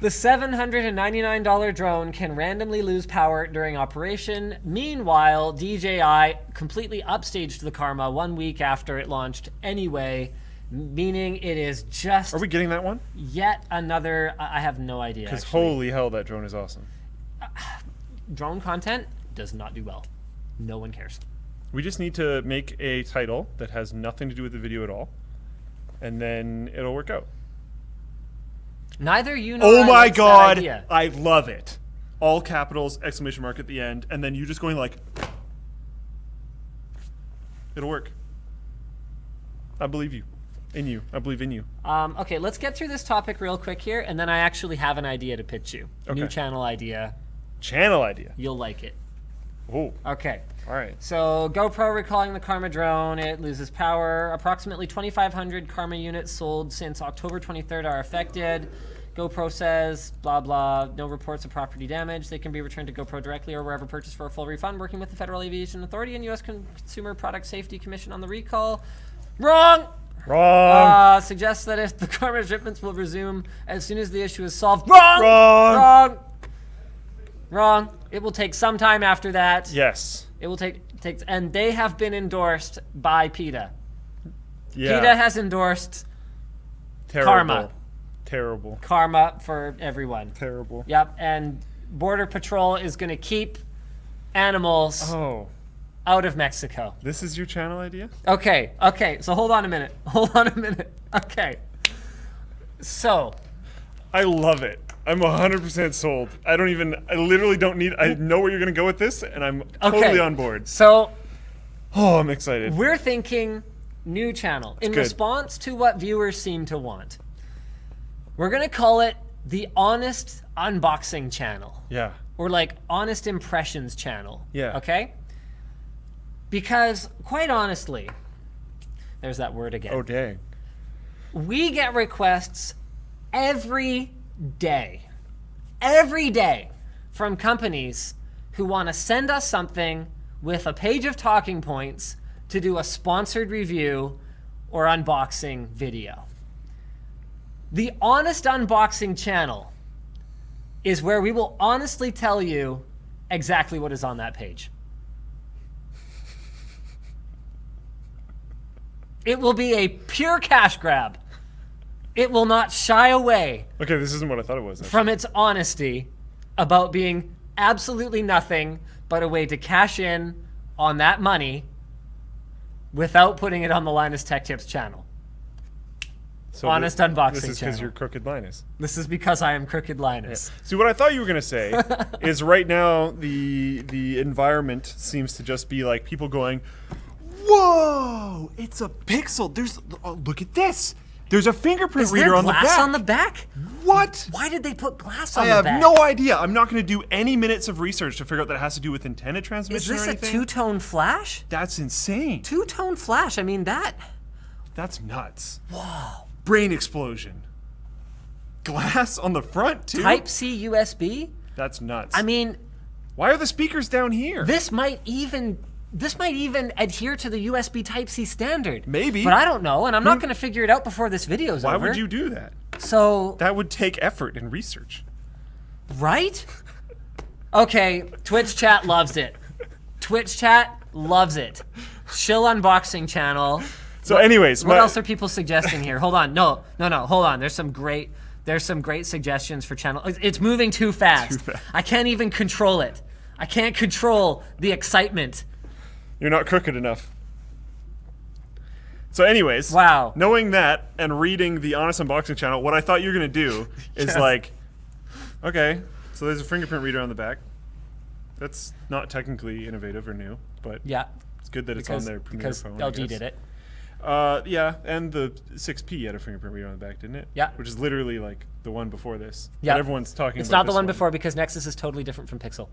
[SPEAKER 2] The $799 drone can randomly lose power during operation. Meanwhile, DJI completely upstaged the Karma 1 week after it launched anyway, meaning it is just...
[SPEAKER 1] Are we getting that one?
[SPEAKER 2] Yet another... I have no idea,
[SPEAKER 1] Because
[SPEAKER 2] actually.
[SPEAKER 1] holy hell, that drone is awesome.
[SPEAKER 2] Drone content does not do well. No one cares.
[SPEAKER 1] We just need to make a title that has nothing to do with the video at all, and then it'll work out.
[SPEAKER 2] Neither you nor
[SPEAKER 1] Oh
[SPEAKER 2] I
[SPEAKER 1] my
[SPEAKER 2] likes that
[SPEAKER 1] god,
[SPEAKER 2] idea.
[SPEAKER 1] I love it. All capitals, exclamation mark at the end, and then you just going like... It'll work. I believe you. In you. I believe in you.
[SPEAKER 2] Okay, let's get through this topic real quick here, and then I actually have an idea to pitch you. New
[SPEAKER 1] Okay.
[SPEAKER 2] channel idea.
[SPEAKER 1] Channel idea.
[SPEAKER 2] You'll like it.
[SPEAKER 1] Oh,
[SPEAKER 2] Okay.
[SPEAKER 1] all right.
[SPEAKER 2] So GoPro recalling the Karma drone. It loses power. Approximately 2,500 Karma units sold since October 23rd are affected. GoPro says, blah, blah, no reports of property damage. They can be returned to GoPro directly or wherever purchased for a full refund, working with the Federal Aviation Authority and U.S. Consumer Product Safety Commission on the recall. Wrong!
[SPEAKER 1] Wrong.
[SPEAKER 2] Suggests that if the Karma shipments will resume as soon as the issue is solved. Wrong!
[SPEAKER 1] Wrong.
[SPEAKER 2] Wrong. It will take some time after that.
[SPEAKER 1] Yes.
[SPEAKER 2] It will take and they have been endorsed by PETA.
[SPEAKER 1] Yeah.
[SPEAKER 2] PETA has endorsed
[SPEAKER 1] Terrible.
[SPEAKER 2] Karma.
[SPEAKER 1] Terrible.
[SPEAKER 2] Karma for everyone.
[SPEAKER 1] Terrible.
[SPEAKER 2] Yep, and Border Patrol is going to keep animals
[SPEAKER 1] Oh,
[SPEAKER 2] out of Mexico.
[SPEAKER 1] this is your channel idea?
[SPEAKER 2] Okay, so hold on a minute. Okay. So,
[SPEAKER 1] I love it. I'm 100% sold. I literally don't need, I know where you're going to go with this, and I'm totally on board.
[SPEAKER 2] So,
[SPEAKER 1] Oh, I'm excited.
[SPEAKER 2] we're thinking new channel. In
[SPEAKER 1] good.
[SPEAKER 2] response to what viewers seem to want. We're going to call it the Honest Unboxing Channel.
[SPEAKER 1] Yeah.
[SPEAKER 2] Or like Honest Impressions Channel.
[SPEAKER 1] Yeah.
[SPEAKER 2] Okay? Because, quite honestly, there's that word again.
[SPEAKER 1] Oh, dang.
[SPEAKER 2] We get requests every day from companies who want to send us something with a page of talking points to do a sponsored review or unboxing video. The Honest Unboxing Channel is where we will honestly tell you exactly what is on that page. It will be a pure cash grab. It will not shy away
[SPEAKER 1] Okay, this isn't what I thought it was.
[SPEAKER 2] from its honesty about being absolutely nothing but a way to cash in on that money without putting it on the Linus Tech Tips channel.
[SPEAKER 1] So
[SPEAKER 2] Honest Unboxing
[SPEAKER 1] This is because
[SPEAKER 2] Channel.
[SPEAKER 1] you're Crooked Linus.
[SPEAKER 2] This is because I am Crooked Linus.
[SPEAKER 1] See, what I thought you were going to say is right now the environment seems to just be like people going, whoa, it's a pixel. Look at this. There's a fingerprint
[SPEAKER 2] Is there
[SPEAKER 1] reader on the
[SPEAKER 2] glass
[SPEAKER 1] back.
[SPEAKER 2] on the back?
[SPEAKER 1] What?
[SPEAKER 2] Why did they put glass on
[SPEAKER 1] I
[SPEAKER 2] the
[SPEAKER 1] have
[SPEAKER 2] back?
[SPEAKER 1] no idea. I'm not going to do any minutes of research to figure out that it has to do with antenna
[SPEAKER 2] Is
[SPEAKER 1] transmission
[SPEAKER 2] this
[SPEAKER 1] or
[SPEAKER 2] a
[SPEAKER 1] anything.
[SPEAKER 2] two-tone flash?
[SPEAKER 1] That's insane.
[SPEAKER 2] Two-tone flash. I mean, that...
[SPEAKER 1] That's nuts. Wow. Brain explosion. Glass on the front too.
[SPEAKER 2] Type-C USB?
[SPEAKER 1] That's nuts.
[SPEAKER 2] I mean,
[SPEAKER 1] why are the speakers down here?
[SPEAKER 2] this might even adhere to the USB Type-C standard.
[SPEAKER 1] Maybe.
[SPEAKER 2] But I don't know, and I'm not going to figure it out before this video's
[SPEAKER 1] Why
[SPEAKER 2] over.
[SPEAKER 1] would you do that?
[SPEAKER 2] So,
[SPEAKER 1] That would take effort and research.
[SPEAKER 2] right? Okay, Twitch chat loves it. Twitch chat loves it. Shill Unboxing Channel.
[SPEAKER 1] So anyways,
[SPEAKER 2] What else are people suggesting here? Hold on. No, hold on. There's some great There's some great suggestions for channel. It's moving too fast. I can't even control it. I can't control the excitement.
[SPEAKER 1] You're not crooked enough. So anyways,
[SPEAKER 2] wow.
[SPEAKER 1] Knowing that and reading the Honest Unboxing channel, what I thought you were going to do is like, okay, so there's a fingerprint reader on the back. That's not technically innovative or new, but
[SPEAKER 2] yeah,
[SPEAKER 1] it's good that it's on their Premiere phone.
[SPEAKER 2] Because LG did it.
[SPEAKER 1] Yeah, and the 6P had a fingerprint reader on the back, didn't it?
[SPEAKER 2] Yeah.
[SPEAKER 1] Which is literally like the one before this.
[SPEAKER 2] Yeah.
[SPEAKER 1] But everyone's talking about
[SPEAKER 2] It's not the
[SPEAKER 1] this
[SPEAKER 2] one before because Nexus is totally different from Pixel.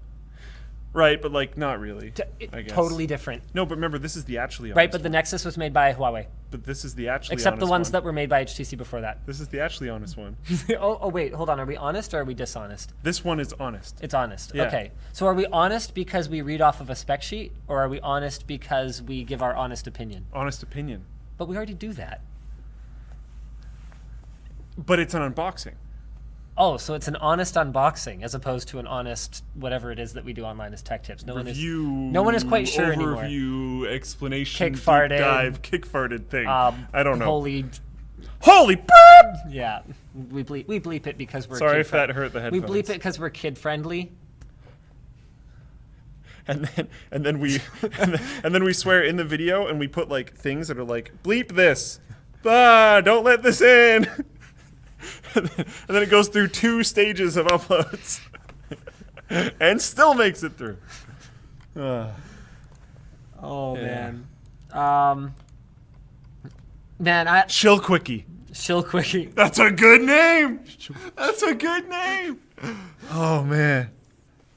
[SPEAKER 1] Right, but like not really. I guess.
[SPEAKER 2] Totally different.
[SPEAKER 1] No, but remember this is the actually honest
[SPEAKER 2] right, but the
[SPEAKER 1] one.
[SPEAKER 2] Nexus was made by Huawei.
[SPEAKER 1] But this is the actually
[SPEAKER 2] Except
[SPEAKER 1] honest
[SPEAKER 2] the ones
[SPEAKER 1] one.
[SPEAKER 2] that were made by HTC before that.
[SPEAKER 1] This is the actually honest one.
[SPEAKER 2] oh wait, hold on. Are we honest or are we dishonest?
[SPEAKER 1] This one is honest.
[SPEAKER 2] It's honest.
[SPEAKER 1] Yeah.
[SPEAKER 2] Okay. So are we honest because we read off of a spec sheet, or are we honest because we give our honest opinion?
[SPEAKER 1] Honest opinion.
[SPEAKER 2] But we already do that.
[SPEAKER 1] But it's an unboxing.
[SPEAKER 2] Oh, so it's an honest unboxing as opposed to an honest whatever it is that we do online as tech tips. No one is quite sure anymore.
[SPEAKER 1] Overview, explanation,
[SPEAKER 2] Kick farted.
[SPEAKER 1] deep dive, kick farted thing. I don't know.
[SPEAKER 2] Holy
[SPEAKER 1] beep!
[SPEAKER 2] Yeah, we bleep it because we're
[SPEAKER 1] sorry if that hurt the headphones.
[SPEAKER 2] We bleep it because we're kid friendly.
[SPEAKER 1] And then we swear in the video and we put like things that are like bleep this, don't let this in. And then it goes through 2 stages of uploads and still makes it through.
[SPEAKER 2] Oh
[SPEAKER 1] yeah.
[SPEAKER 2] Man,
[SPEAKER 1] Shill Quickie.
[SPEAKER 2] Shill Quickie.
[SPEAKER 1] That's a good name. That's a good name. Oh man.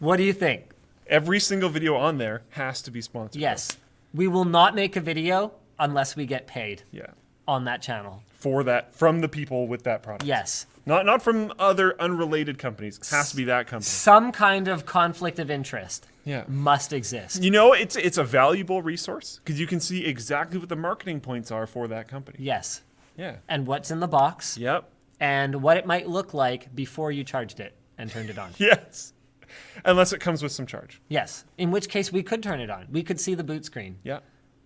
[SPEAKER 2] What do you think?
[SPEAKER 1] Every single video on there has to be sponsored.
[SPEAKER 2] Yes. We will not make a video unless we get paid.
[SPEAKER 1] Yeah.
[SPEAKER 2] On that channel.
[SPEAKER 1] For that, from the people with that product.
[SPEAKER 2] Yes.
[SPEAKER 1] Not from other unrelated companies. It has to be that company.
[SPEAKER 2] Some kind of conflict of interest must exist.
[SPEAKER 1] You know, it's a valuable resource because you can see exactly what the marketing points are for that company.
[SPEAKER 2] Yes.
[SPEAKER 1] Yeah.
[SPEAKER 2] And what's in the box.
[SPEAKER 1] Yep.
[SPEAKER 2] And what it might look like before you charged it and turned it on.
[SPEAKER 1] Yes. Unless it comes with some charge.
[SPEAKER 2] Yes. In which case we could turn it on. We could see the boot screen.
[SPEAKER 1] Yeah.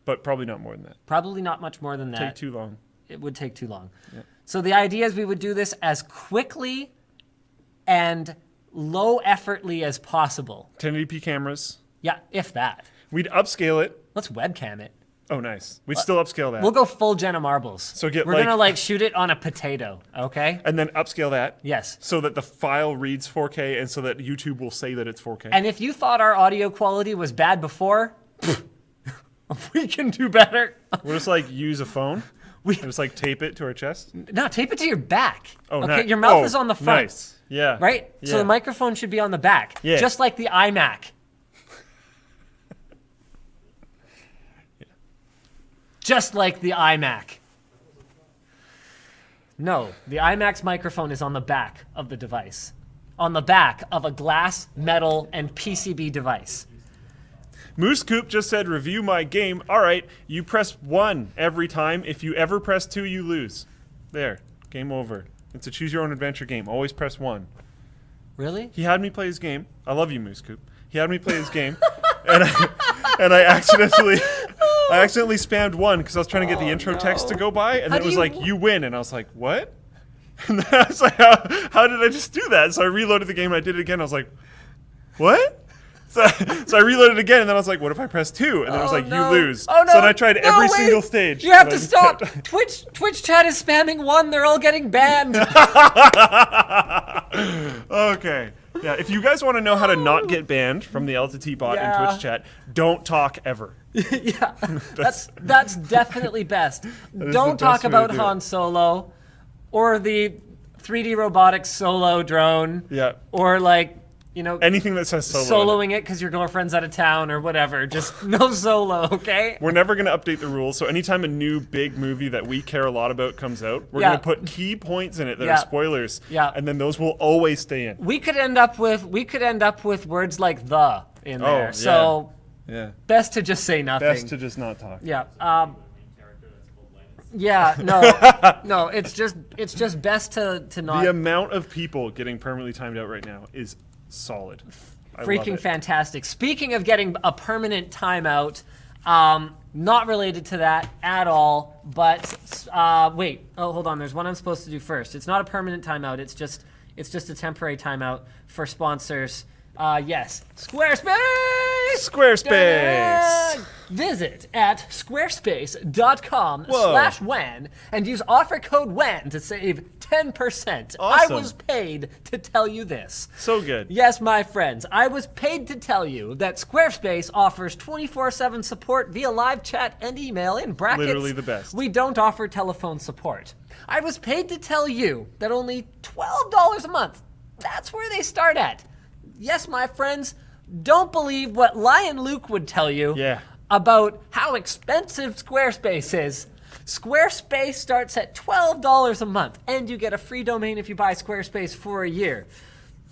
[SPEAKER 1] But probably not more than that.
[SPEAKER 2] Probably not much more than that.
[SPEAKER 1] Take too long.
[SPEAKER 2] It would take too long.
[SPEAKER 1] Yeah.
[SPEAKER 2] So the idea is we would do this as quickly and low effortly as possible.
[SPEAKER 1] 1080p cameras.
[SPEAKER 2] Yeah, if that.
[SPEAKER 1] We'd upscale it.
[SPEAKER 2] Let's webcam it.
[SPEAKER 1] Oh, nice. We'd still upscale that.
[SPEAKER 2] We'll go full Jenna Marbles.
[SPEAKER 1] So
[SPEAKER 2] we're gonna like shoot it on a potato, okay?
[SPEAKER 1] And then upscale that.
[SPEAKER 2] Yes.
[SPEAKER 1] So that the file reads 4K and so that YouTube will say that it's 4K.
[SPEAKER 2] And if you thought our audio quality was bad before, we can do better.
[SPEAKER 1] We'll just like use a phone. And just like tape it to our chest.
[SPEAKER 2] No, tape it to your back.
[SPEAKER 1] Oh,
[SPEAKER 2] okay.
[SPEAKER 1] nice.
[SPEAKER 2] Your mouth is on the front.
[SPEAKER 1] Nice. Yeah.
[SPEAKER 2] Right?
[SPEAKER 1] Yeah.
[SPEAKER 2] So the microphone should be on the back.
[SPEAKER 1] Yeah.
[SPEAKER 2] Just like the iMac. Just like the iMac. No, the iMac's microphone is on the back of the device. On the back of a glass, metal, and PCB device.
[SPEAKER 1] Moose Coop just said, review my game. All right, you press 1 every time. If you ever press 2, you lose. There, game over. It's a choose your own adventure game. Always press 1.
[SPEAKER 2] Really?
[SPEAKER 1] He had me play his game. I love you, Moose Coop. He had me play his game, and I accidentally spammed 1 because I was trying to get the intro text to go by, and then it was like, you win, and I was like, what? And then I was like, how did I just do that? So I reloaded the game, and I did it again. I was like, what? So I reloaded again, and then I was like, what if I press 2? And then I was like,
[SPEAKER 2] no.
[SPEAKER 1] you lose.
[SPEAKER 2] Oh, no.
[SPEAKER 1] So then I tried every
[SPEAKER 2] wait.
[SPEAKER 1] single stage.
[SPEAKER 2] You have to stop. Twitch chat is spamming 1. They're all getting banned.
[SPEAKER 1] Okay. Yeah, if you guys want to know how to not get banned from the LTT bot in Twitch chat, don't talk ever.
[SPEAKER 2] Yeah, that's definitely best.
[SPEAKER 1] the
[SPEAKER 2] Don't
[SPEAKER 1] best
[SPEAKER 2] talk
[SPEAKER 1] way to
[SPEAKER 2] about
[SPEAKER 1] do it.
[SPEAKER 2] Han Solo or the 3D robotics solo drone.
[SPEAKER 1] Yeah.
[SPEAKER 2] Or like, you know,
[SPEAKER 1] Anything that says solo.
[SPEAKER 2] soloing it because your girlfriend's out of town or whatever. Just no solo, okay?
[SPEAKER 1] We're never going to update the rules, so anytime a new big movie that we care a lot about comes out, we're
[SPEAKER 2] Yeah.
[SPEAKER 1] going to put key points in it that
[SPEAKER 2] Yeah.
[SPEAKER 1] are spoilers,
[SPEAKER 2] Yeah.
[SPEAKER 1] and then those will always stay in.
[SPEAKER 2] We could end up with words like the in there.
[SPEAKER 1] yeah.
[SPEAKER 2] So
[SPEAKER 1] Yeah.
[SPEAKER 2] best to just say nothing.
[SPEAKER 1] Best to just not talk.
[SPEAKER 2] Yeah. Yeah. No. It's just best to not.
[SPEAKER 1] The amount of people getting permanently timed out right now is solid. I love
[SPEAKER 2] Freaking
[SPEAKER 1] it.
[SPEAKER 2] fantastic. Speaking of getting a permanent timeout, Not related to that at all, but wait. Oh, hold on. There's one I'm supposed to do first. It's not a permanent timeout. It's just a temporary timeout for sponsors. Yes, Squarespace!
[SPEAKER 1] Squarespace!
[SPEAKER 2] Visit at squarespace.com/WAN and use offer code WAN to save 10%.
[SPEAKER 1] Awesome.
[SPEAKER 2] I was paid to tell you this.
[SPEAKER 1] So good.
[SPEAKER 2] Yes, my friends, I was paid to tell you that Squarespace offers 24/7 support via live chat and email in brackets.
[SPEAKER 1] Literally the best.
[SPEAKER 2] We don't offer telephone support. I was paid to tell you that only $12 a month, that's where they start at. Yes, my friends, don't believe what Lion Luke would tell you about how expensive Squarespace is. Squarespace starts at $12 a month, and you get a free domain if you buy Squarespace for a year.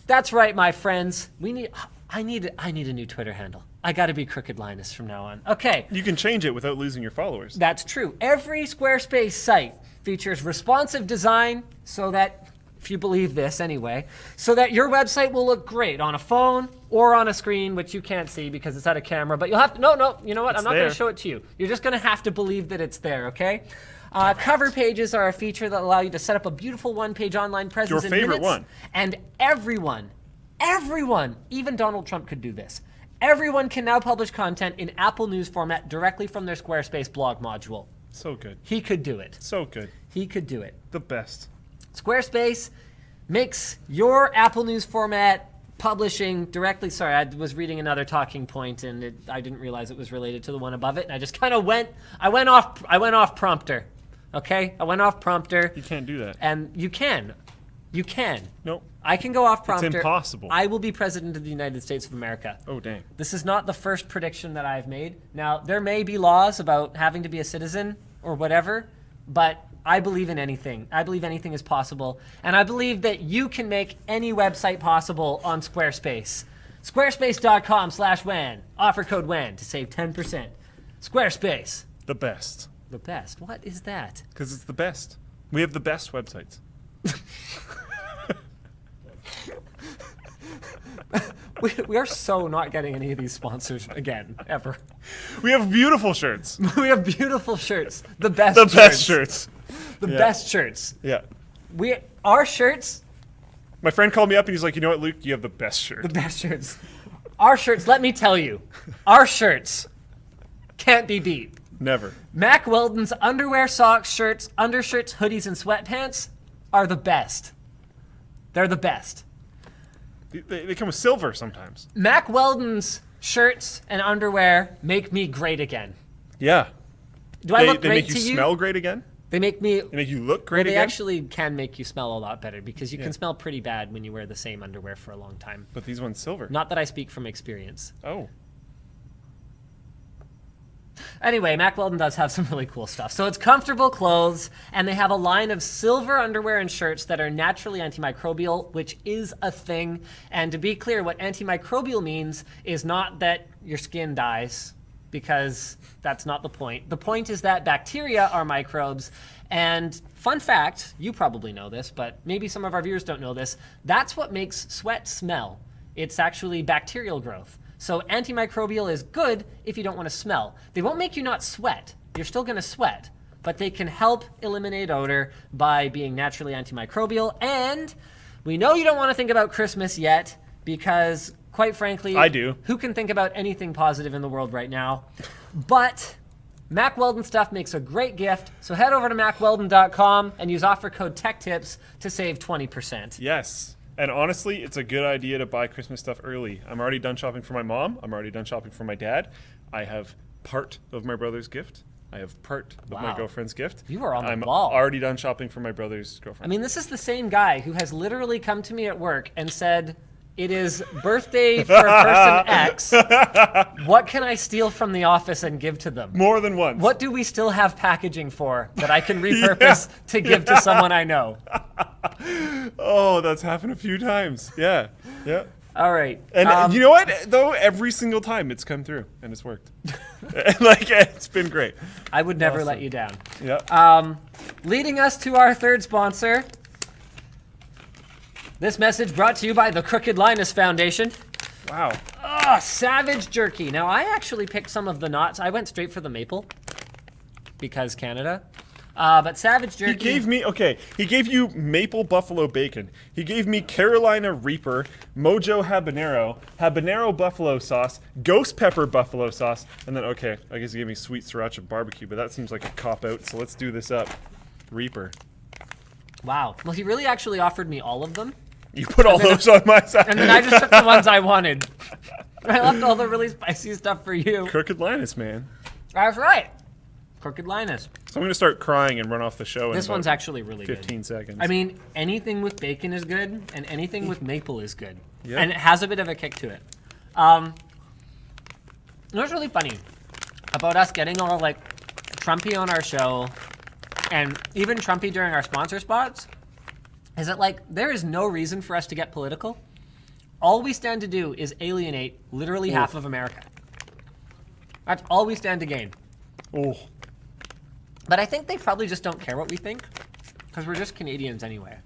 [SPEAKER 2] That's right, my friends. I need a new Twitter handle. I gotta be Crooked Linus from now on. Okay.
[SPEAKER 1] You can change it without losing your followers.
[SPEAKER 2] That's true. Every Squarespace site features responsive design so that, if you believe this anyway, so that your website will look great on a phone or on a screen, which you can't see because it's out of camera, but you'll have to, no, you know what? I'm not gonna show it to you. You're just gonna have to believe that it's there, okay? Cover pages are a feature that allow you to set up a beautiful one-page online presence in minutes.
[SPEAKER 1] Your favorite one.
[SPEAKER 2] And everyone, even Donald Trump could do this. Everyone can now publish content in Apple News format directly from their Squarespace blog module.
[SPEAKER 1] So good.
[SPEAKER 2] He could do it.
[SPEAKER 1] So good.
[SPEAKER 2] He could do it.
[SPEAKER 1] The best.
[SPEAKER 2] Squarespace makes your Apple News format publishing directly. Sorry, I was reading another talking point and I didn't realize it was related to the one above it. And I just kind of went off prompter. Okay, I went off prompter.
[SPEAKER 1] You can't do that.
[SPEAKER 2] And you can.
[SPEAKER 1] Nope.
[SPEAKER 2] I can go off prompter.
[SPEAKER 1] It's impossible.
[SPEAKER 2] I will be president of the United States of America.
[SPEAKER 1] Oh, dang.
[SPEAKER 2] This is not the first prediction that I've made. Now, there may be laws about having to be a citizen or whatever, but I believe in anything. I believe anything is possible. And I believe that you can make any website possible on Squarespace. Squarespace.com/WAN. Offer code WAN to save 10%. Squarespace.
[SPEAKER 1] The best.
[SPEAKER 2] The best. What is that?
[SPEAKER 1] Because it's the best. We have the best websites.
[SPEAKER 2] We are so not getting any of these sponsors again, ever.
[SPEAKER 1] We have beautiful shirts.
[SPEAKER 2] We have beautiful shirts. The best
[SPEAKER 1] The
[SPEAKER 2] shirts.
[SPEAKER 1] best shirts.
[SPEAKER 2] The best shirts.
[SPEAKER 1] Yeah.
[SPEAKER 2] Our shirts.
[SPEAKER 1] My friend called me up and he's like, you know what, Luke? You have the best shirt.
[SPEAKER 2] The best shirts. Our shirts, let me tell you, our shirts can't be beat.
[SPEAKER 1] Never.
[SPEAKER 2] Mack Weldon's underwear, socks, shirts, undershirts, hoodies, and sweatpants are the best. They're the best.
[SPEAKER 1] They come with silver sometimes.
[SPEAKER 2] Mack Weldon's shirts and underwear make me great again.
[SPEAKER 1] Yeah.
[SPEAKER 2] Do I look
[SPEAKER 1] they
[SPEAKER 2] great
[SPEAKER 1] make
[SPEAKER 2] to
[SPEAKER 1] you
[SPEAKER 2] you?
[SPEAKER 1] smell great again?
[SPEAKER 2] They make me...
[SPEAKER 1] They make you look great
[SPEAKER 2] Well, they
[SPEAKER 1] again?
[SPEAKER 2] actually can make you smell a lot better because you can smell pretty bad when you wear the same underwear for a long time.
[SPEAKER 1] But these ones silver.
[SPEAKER 2] Not that I speak from experience.
[SPEAKER 1] Oh.
[SPEAKER 2] Anyway, Mack Weldon does have some really cool stuff. So it's comfortable clothes, and they have a line of silver underwear and shirts that are naturally antimicrobial, which is a thing. And to be clear, what antimicrobial means is not that your skin dies, because that's not the point. The point is that bacteria are microbes, and fun fact, you probably know this, but maybe some of our viewers don't know this, that's what makes sweat smell. It's actually bacterial growth. So antimicrobial is good if you don't want to smell. They won't make you not sweat. You're still going to sweat, but they can help eliminate odor by being naturally antimicrobial. And we know you don't want to think about Christmas yet because, quite frankly,
[SPEAKER 1] I do.
[SPEAKER 2] Who can think about anything positive in the world right now? But Mack Weldon stuff makes a great gift. So head over to MackWeldon.com and use offer code TechTips to save 20%.
[SPEAKER 1] Yes. And honestly, it's a good idea to buy Christmas stuff early. I'm already done shopping for my mom. I'm already done shopping for my dad. I have part of my brother's gift. I have part of my girlfriend's gift.
[SPEAKER 2] You are on the
[SPEAKER 1] I'm
[SPEAKER 2] ball.
[SPEAKER 1] already done shopping for my brother's girlfriend.
[SPEAKER 2] I mean, this is the same guy who has literally come to me at work and said, it is birthday for person X. What can I steal from the office and give to them?
[SPEAKER 1] More than once.
[SPEAKER 2] What do we still have packaging for that I can repurpose to give to someone I know?
[SPEAKER 1] Oh, that's happened a few times. Yeah. Yeah.
[SPEAKER 2] All right.
[SPEAKER 1] And you know what? Though every single time it's come through and it's worked. Like, it's been great.
[SPEAKER 2] I would never let you down.
[SPEAKER 1] Yeah.
[SPEAKER 2] Leading us to our third sponsor. This message brought to you by the Crooked Linus Foundation.
[SPEAKER 1] Wow.
[SPEAKER 2] Oh, Savage Jerky. Now, I actually picked some of the knots. I went straight for the maple because Canada. But Savage Jerky.
[SPEAKER 1] He gave you maple buffalo bacon. He gave me Carolina Reaper, Mojo habanero buffalo sauce, ghost pepper buffalo sauce, and then, I guess he gave me sweet sriracha barbecue, but that seems like a cop-out, so let's do this up. Reaper.
[SPEAKER 2] Wow. Well, he really actually offered me all of them.
[SPEAKER 1] You put all those on my side.
[SPEAKER 2] And then I just took the ones I wanted. I left all the really spicy stuff for you.
[SPEAKER 1] Crooked Linus, man.
[SPEAKER 2] That's right. Crooked Linus.
[SPEAKER 1] So I'm going to start crying and run off the show
[SPEAKER 2] This one's actually really
[SPEAKER 1] 15
[SPEAKER 2] good.
[SPEAKER 1] seconds.
[SPEAKER 2] I mean, anything with bacon is good, and anything with maple is good.
[SPEAKER 1] Yep.
[SPEAKER 2] And it has a bit of a kick to it. You know what's really funny about us getting all, like, Trumpy on our show, and even Trumpy during our sponsor spots, is that, like, there is no reason for us to get political. All we stand to do is alienate literally half of America. That's all we stand to gain.
[SPEAKER 1] Oh.
[SPEAKER 2] But I think they probably just don't care what we think, because we're just Canadians anyway.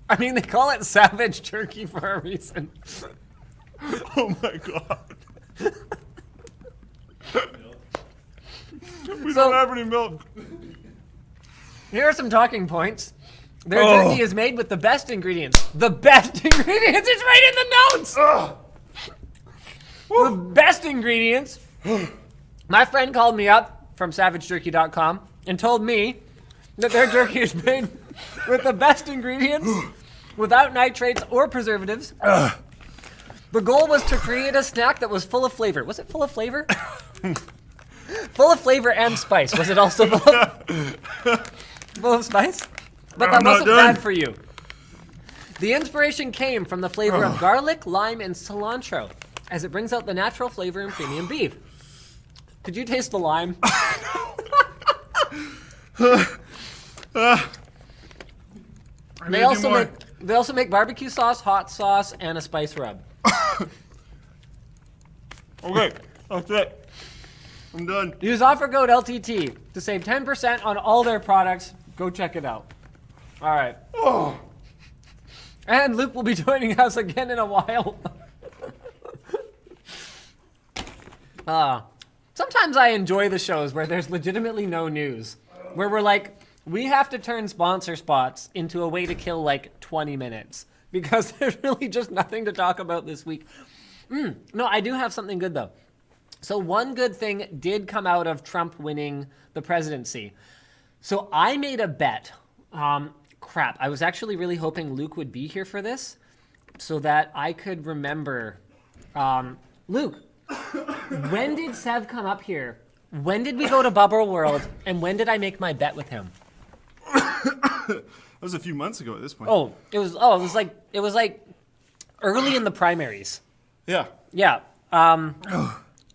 [SPEAKER 2] I mean, they call it Savage Jerky for a reason.
[SPEAKER 1] Oh my god. We
[SPEAKER 2] So-
[SPEAKER 1] don't have any milk.
[SPEAKER 2] Here are some talking points. Their jerky is made with the best ingredients. The best ingredients! It's right in the notes! The best ingredients. My friend called me up from savagejerky.com and told me that their jerky is made with the best ingredients without nitrates or preservatives. The goal was to create a snack that was full of flavor. Was it full of flavor? Full of flavor and spice. Was it also full of spice? But that wasn't bad for you. The inspiration came from the flavor of garlic, lime, and cilantro, as it brings out the natural flavor in premium beef. Could you taste the lime? They also make barbecue sauce, hot sauce, and a spice rub.
[SPEAKER 1] Okay, that's it. I'm done.
[SPEAKER 2] Use offer code LTT to save 10% on all their products. Go check it out. All right.
[SPEAKER 1] Oh.
[SPEAKER 2] And Luke will be joining us again in a while. Sometimes I enjoy the shows where there's legitimately no news. Where we're like, we have to turn sponsor spots into a way to kill like 20 minutes. Because there's really just nothing to talk about this week. No, I do have something good though. So one good thing did come out of Trump winning the presidency. So I made a bet. Crap, I was actually really hoping Luke would be here for this so that I could remember. Luke, when did Sev come up here? When did we go to Bubble World? And when did I make my bet with him?
[SPEAKER 1] That was a few months ago at this point.
[SPEAKER 2] It was like early in the primaries.
[SPEAKER 1] Yeah.
[SPEAKER 2] Yeah.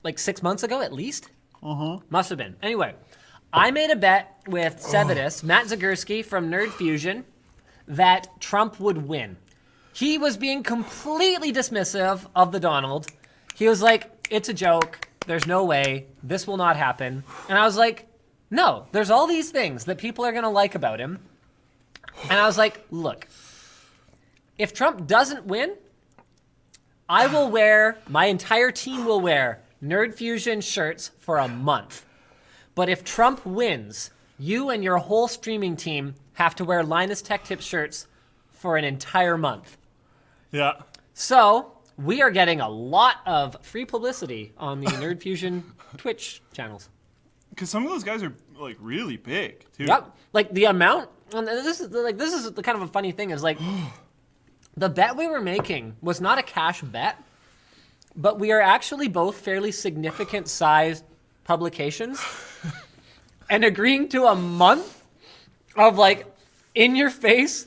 [SPEAKER 2] Like 6 months ago at least? Must have been. Anyway, I made a bet with Sevadus, Matt Zagurski from Nerd Fusion, that Trump would win. He was being completely dismissive of the Donald. He was like, it's a joke. There's no way. This will not happen. And I was like, no, there's all these things that people are going to like about him. And I was like, look, if Trump doesn't win, my entire team will wear Nerd Fusion shirts for a month. But if Trump wins, you and your whole streaming team have to wear Linus Tech Tips shirts for an entire month.
[SPEAKER 1] Yeah.
[SPEAKER 2] So we are getting a lot of free publicity on the Nerd Fusion Twitch channels.
[SPEAKER 1] Because some of those guys are like really big too.
[SPEAKER 2] Yep. Like the amount, and this is the kind of a funny thing is like, the bet we were making was not a cash bet, but we are actually both fairly significant sized publications and agreeing to a month of like in your face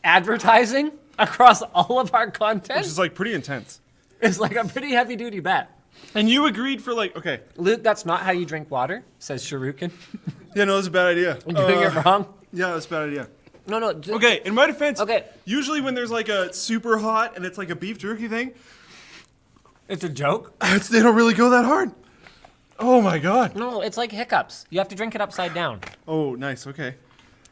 [SPEAKER 2] advertising across all of our content.
[SPEAKER 1] Which is like pretty intense.
[SPEAKER 2] It's like a pretty heavy duty bet.
[SPEAKER 1] And you agreed for like, okay.
[SPEAKER 2] Luke, that's not how you drink water, says Sharukin.
[SPEAKER 1] Yeah, no, that's a bad idea.
[SPEAKER 2] I'm doing it wrong.
[SPEAKER 1] Yeah, that's a bad idea.
[SPEAKER 2] No.
[SPEAKER 1] Okay, in my defense,
[SPEAKER 2] Okay.
[SPEAKER 1] usually when there's like a super hot and it's like a beef jerky thing,
[SPEAKER 2] It's a joke?
[SPEAKER 1] they don't really go that hard. Oh my god.
[SPEAKER 2] No, it's like hiccups. You have to drink it upside down.
[SPEAKER 1] Oh, nice, okay.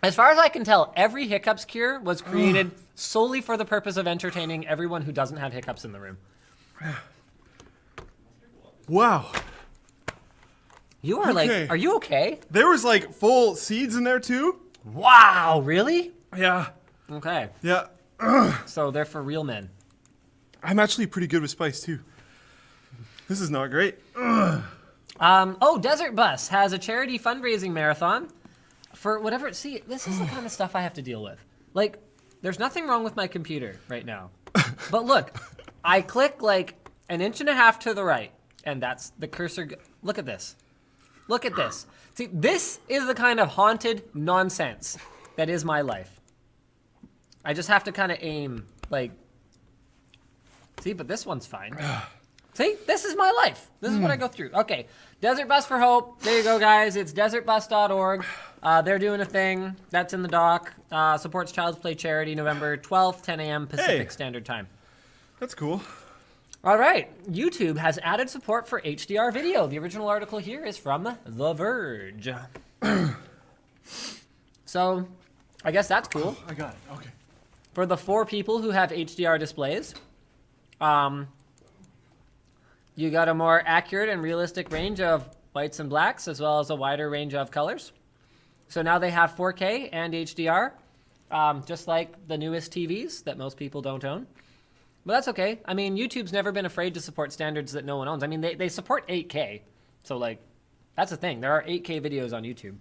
[SPEAKER 2] As far as I can tell, every hiccups cure was created solely for the purpose of entertaining everyone who doesn't have hiccups in the room.
[SPEAKER 1] Wow.
[SPEAKER 2] You are
[SPEAKER 1] Okay.
[SPEAKER 2] are you okay?
[SPEAKER 1] There was like full seeds in there too.
[SPEAKER 2] Wow, really?
[SPEAKER 1] Yeah.
[SPEAKER 2] Okay,
[SPEAKER 1] Yeah.
[SPEAKER 2] so they're for real men.
[SPEAKER 1] I'm actually pretty good with spice too. This is not great.
[SPEAKER 2] Desert Bus has a charity fundraising marathon for whatever. See, this is the kind of stuff I have to deal with. Like, there's nothing wrong with my computer right now. But look, I click like an inch and a half to the right, and that's the cursor. Look at this. Look at this. See, this is the kind of haunted nonsense that is my life. I just have to kind of aim, like, see, but this one's fine. See, this is my life. This is what I go through. Okay, Desert Bus for Hope. There you go, guys. It's desertbus.org. They're doing a thing. That's in the doc. Supports Child's Play charity, November 12th, 10 a.m. Pacific Standard Time.
[SPEAKER 1] That's cool.
[SPEAKER 2] All right, YouTube has added support for HDR video. The original article here is from The Verge. So, I guess that's cool.
[SPEAKER 1] I got it. Okay.
[SPEAKER 2] For the 4 people who have HDR displays, you got a more accurate and realistic range of whites and blacks, as well as a wider range of colors. So now they have 4K and HDR, just like the newest TVs that most people don't own. But that's okay. I mean, YouTube's never been afraid to support standards that no one owns. I mean, they support 8K. So, like, that's the thing. There are 8K videos on YouTube.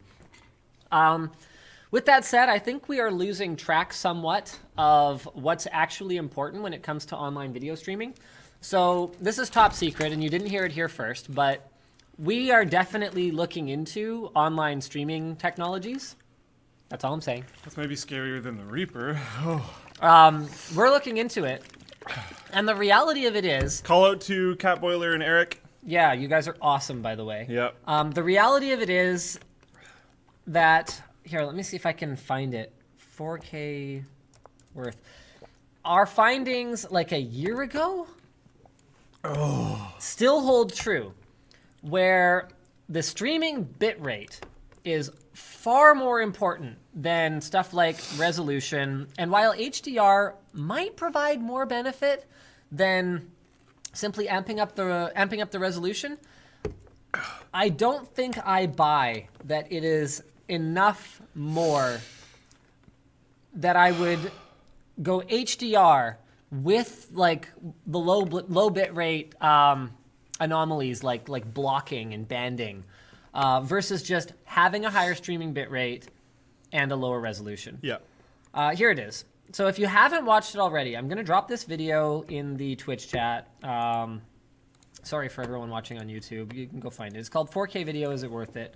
[SPEAKER 2] With that said, I think we are losing track somewhat of what's actually important when it comes to online video streaming. So this is top secret, and you didn't hear it here first, but we are definitely looking into online streaming technologies. That's all I'm saying.
[SPEAKER 1] That's maybe scarier than the Reaper.
[SPEAKER 2] We're looking into it, and the reality of it is...
[SPEAKER 1] Call out to Cat Boiler and Eric.
[SPEAKER 2] Yeah, you guys are awesome, by the way.
[SPEAKER 1] Yep.
[SPEAKER 2] The reality of it is that... Here, let me see if I can find it. 4K worth. Our findings like a year ago still hold true, where the streaming bitrate is far more important than stuff like resolution. And while HDR might provide more benefit than simply amping up the resolution, I don't think I buy that it is enough more that I would go HDR with like the low bit rate anomalies like blocking and banding versus just having a higher streaming bit rate and a lower resolution.
[SPEAKER 1] Yeah.
[SPEAKER 2] Here it is. So if you haven't watched it already, I'm going to drop this video in the Twitch chat. Sorry for everyone watching on YouTube. You can go find it. It's called 4K Video. Is it worth it?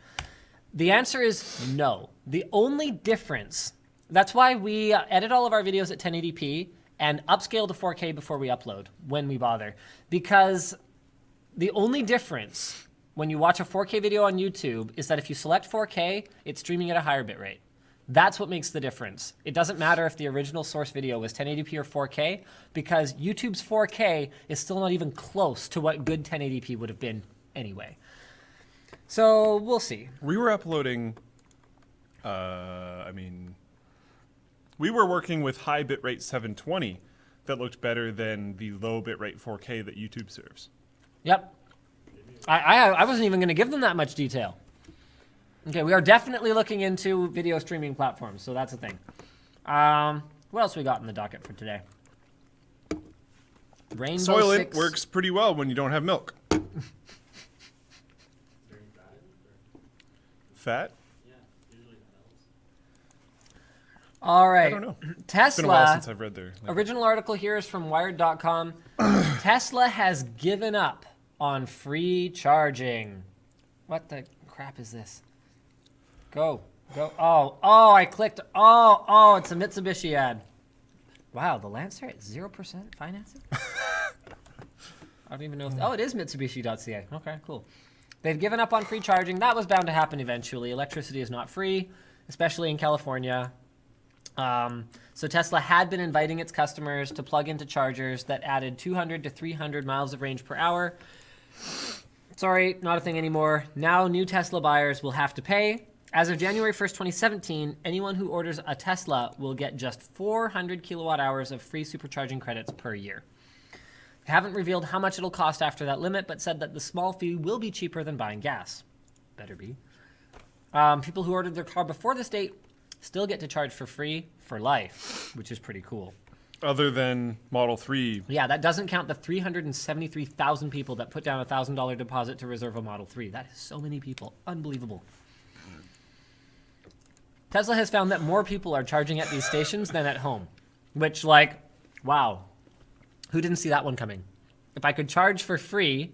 [SPEAKER 2] The answer is no. The only difference, that's why we edit all of our videos at 1080p and upscale to 4K before we upload, when we bother. Because the only difference when you watch a 4K video on YouTube is that if you select 4K, it's streaming at a higher bit rate. That's what makes the difference. It doesn't matter if the original source video was 1080p or 4K, because YouTube's 4K is still not even close to what good 1080p would have been anyway. So we'll see.
[SPEAKER 1] We were uploading, we were working with high bitrate 720 that looked better than the low bitrate 4K that YouTube serves.
[SPEAKER 2] Yep. I wasn't even going to give them that much detail. Okay, we are definitely looking into video streaming platforms, so that's a thing. What else we got in the docket for today? Rainbow
[SPEAKER 1] Soylent
[SPEAKER 2] Six
[SPEAKER 1] works pretty well when you don't have milk. Fat?
[SPEAKER 2] All right.
[SPEAKER 1] I don't know.
[SPEAKER 2] Tesla.
[SPEAKER 1] It's been a while since I've read their...
[SPEAKER 2] Original article here is from Wired.com. Tesla has given up on free charging. What the crap is this? Go. Oh, I clicked. Oh, it's a Mitsubishi ad. Wow, the Lancer at 0% financing? I don't even know if... Oh, it is Mitsubishi.ca. Okay, cool. They've given up on free charging. That was bound to happen eventually. Electricity is not free, especially in California. So Tesla had been inviting its customers to plug into chargers that added 200 to 300 miles of range per hour. Sorry, not a thing anymore. Now new Tesla buyers will have to pay. As of January 1st, 2017, anyone who orders a Tesla will get just 400 kilowatt hours of free supercharging credits per year. They haven't revealed how much it'll cost after that limit, but said that the small fee will be cheaper than buying gas. Better be. People who ordered their car before this date still get to charge for free for life, which is pretty cool.
[SPEAKER 1] Other than Model 3.
[SPEAKER 2] Yeah, that doesn't count the 373,000 people that put down a $1,000 deposit to reserve a Model 3. That is so many people. Unbelievable. Tesla has found that more people are charging at these stations than at home, which, like, wow. Who didn't see that one coming? If I could charge for free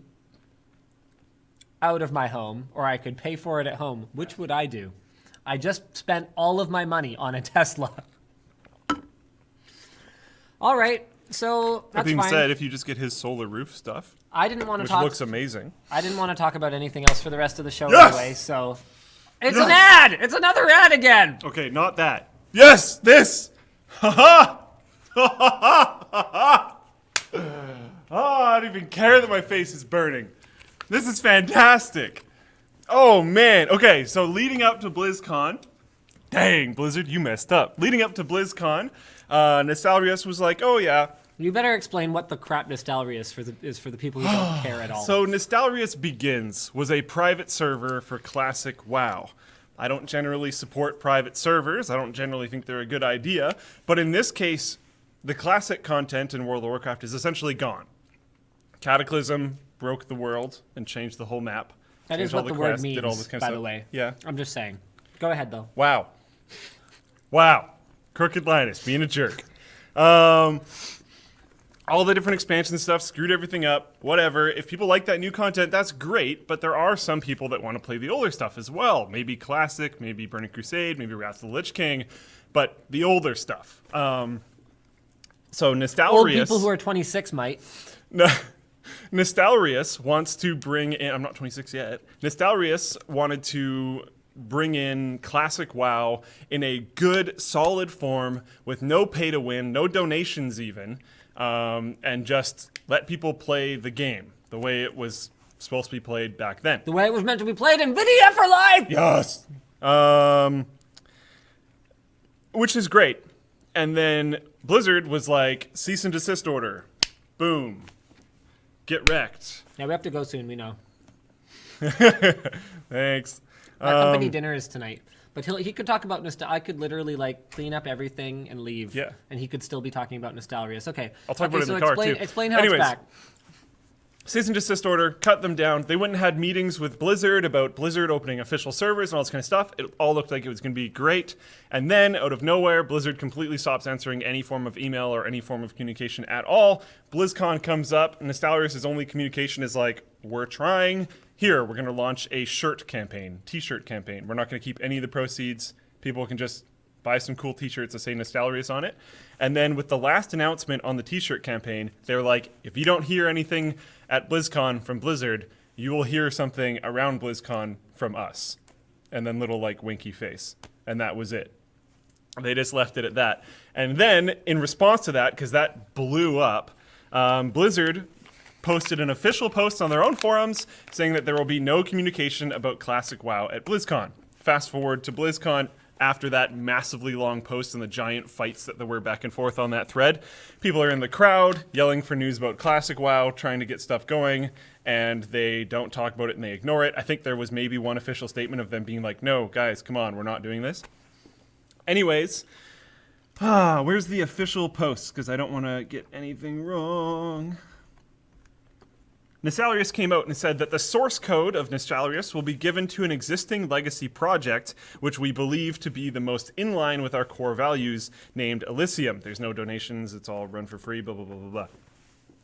[SPEAKER 2] out of my home, or I could pay for it at home, which would I do? I just spent all of my money on a Tesla. All right, so that's
[SPEAKER 1] That being
[SPEAKER 2] fine.
[SPEAKER 1] said, if you just get his solar roof stuff,
[SPEAKER 2] I didn't want to
[SPEAKER 1] which
[SPEAKER 2] talk.
[SPEAKER 1] looks amazing.
[SPEAKER 2] I didn't want to talk about anything else for the rest of the show
[SPEAKER 1] Yes!
[SPEAKER 2] anyway. So it's an ad. It's another ad again.
[SPEAKER 1] Okay, not that. Yes, this. Ha ha. Ha ha ha ha. Oh, I don't even care that my face is burning. This is fantastic. Oh man. Okay, so leading up to BlizzCon, dang Blizzard, you messed up. Leading up to BlizzCon, Nostalrius was like, "Oh yeah."
[SPEAKER 2] You better explain what the crap Nostalrius is for the people who don't care at all.
[SPEAKER 1] So Nostalrius Begins was a private server for classic WoW. I don't generally support private servers. I don't generally think they're a good idea. But in this case, the classic content in World of Warcraft is essentially gone. Cataclysm broke the world and changed the whole map.
[SPEAKER 2] That is
[SPEAKER 1] Changed all
[SPEAKER 2] what the
[SPEAKER 1] quests,
[SPEAKER 2] word means,
[SPEAKER 1] did all this kind of
[SPEAKER 2] by
[SPEAKER 1] stuff.
[SPEAKER 2] the way.
[SPEAKER 1] Yeah.
[SPEAKER 2] I'm just saying. Go ahead, though.
[SPEAKER 1] Wow. Wow. Crooked Linus, being a jerk. All the different expansion stuff screwed everything up. Whatever. If people like that new content, that's great. But there are some people that want to play the older stuff as well. Maybe Classic, maybe Burning Crusade, maybe Wrath of the Lich King. But the older stuff. So Nostalrius...
[SPEAKER 2] Old people who are 26 might.
[SPEAKER 1] Nostalrius wants to bring in... I'm not 26 yet. Nostalrius wanted to bring in classic WoW in a good, solid form with no pay to win, no donations even, and just let people play the game the way it was supposed to be played back then.
[SPEAKER 2] The way it was meant to be played in Video for Life!
[SPEAKER 1] Yes! Which is great. And then Blizzard was like, cease and desist order. Boom. Get wrecked.
[SPEAKER 2] Yeah, we have to go soon, we know.
[SPEAKER 1] Thanks.
[SPEAKER 2] Our company dinner is tonight. But he could talk about I could literally like clean up everything and leave.
[SPEAKER 1] Yeah.
[SPEAKER 2] And he could still be talking about Nostalrius. Okay.
[SPEAKER 1] I'll talk about it in the car, too.
[SPEAKER 2] Explain how
[SPEAKER 1] Anyways,
[SPEAKER 2] it's back.
[SPEAKER 1] Cease and desist order, cut them down. They went and had meetings with Blizzard about Blizzard opening official servers and all this kind of stuff. It all looked like it was going to be great. And then, out of nowhere, Blizzard completely stops answering any form of email or any form of communication at all. BlizzCon comes up, and Nostalrius' only communication is like, we're trying. Here, we're going to launch a shirt campaign, t-shirt campaign. We're not going to keep any of the proceeds. People can just buy some cool t-shirts that say Nostalrius on it. And then with the last announcement on the t-shirt campaign, they're like, if you don't hear anything at BlizzCon from Blizzard, you will hear something around BlizzCon from us. And then little like winky face. And that was it. They just left it at that. And then in response to that, because that blew up, Blizzard posted an official post on their own forums saying that there will be no communication about Classic WoW at BlizzCon. Fast forward to BlizzCon. After that massively long post and the giant fights that there were back and forth on that thread, people are in the crowd yelling for news about Classic WoW, trying to get stuff going, and they don't talk about it and they ignore it. I think there was maybe one official statement of them being like, no, guys, come on, we're not doing this. Anyways, where's the official post? Because I don't want to get anything wrong. Nostalrius came out and said that the source code of Nostalrius will be given to an existing legacy project, which we believe to be the most in line with our core values, named Elysium. There's no donations, it's all run for free, blah, blah, blah, blah,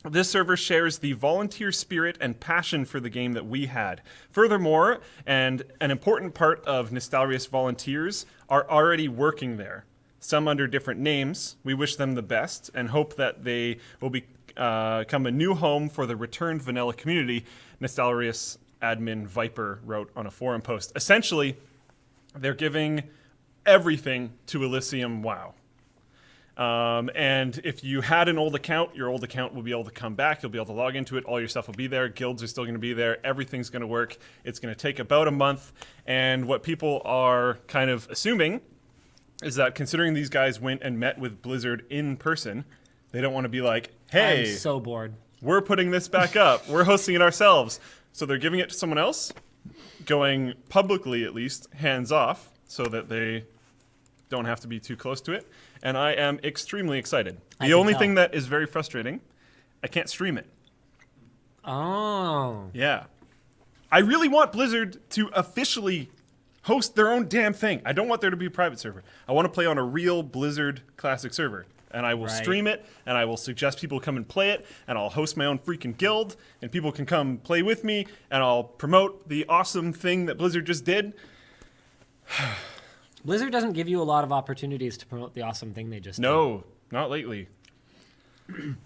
[SPEAKER 1] blah. This server shares the volunteer spirit and passion for the game that we had. Furthermore, and an important part of Nostalrius volunteers are already working there. Some under different names. We wish them the best and hope that they will become a new home for the returned vanilla community, Nostalrius admin Viper wrote on a forum post. Essentially, they're giving everything to Elysium WoW. And if you had an old account, your old account will be able to come back. You'll be able to log into it. All your stuff will be there. Guilds are still going to be there. Everything's going to work. It's going to take about a month. And what people are kind of assuming is that considering these guys went and met with Blizzard in person, they don't want to be like, hey,
[SPEAKER 2] I'm so bored.
[SPEAKER 1] We're putting this back up. We're hosting it ourselves. So they're giving it to someone else, going publicly at least, hands off, so that they don't have to be too close to it. And I am extremely excited. The only thing that is very frustrating, I can't stream it.
[SPEAKER 2] Oh.
[SPEAKER 1] Yeah. I really want Blizzard to officially host their own damn thing. I don't want there to be a private server. I want to play on a real Blizzard Classic server. And I will stream it, and I will suggest people come and play it, and I'll host my own freaking guild, and people can come play with me, and I'll promote the awesome thing that Blizzard just did.
[SPEAKER 2] Blizzard doesn't give you a lot of opportunities to promote the awesome thing they just did.
[SPEAKER 1] No, not lately.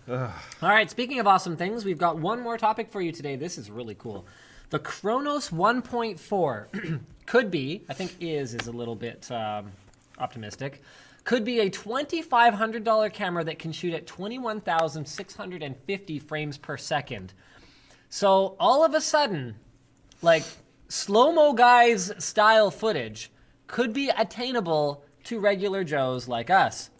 [SPEAKER 2] All right, speaking of awesome things, we've got one more topic for you today. This is really cool. The Chronos 1.4 could be, I think is a little bit optimistic, could be a $2,500 camera that can shoot at 21,650 frames per second. So all of a sudden, like slow-mo guys style footage could be attainable to regular Joes like us.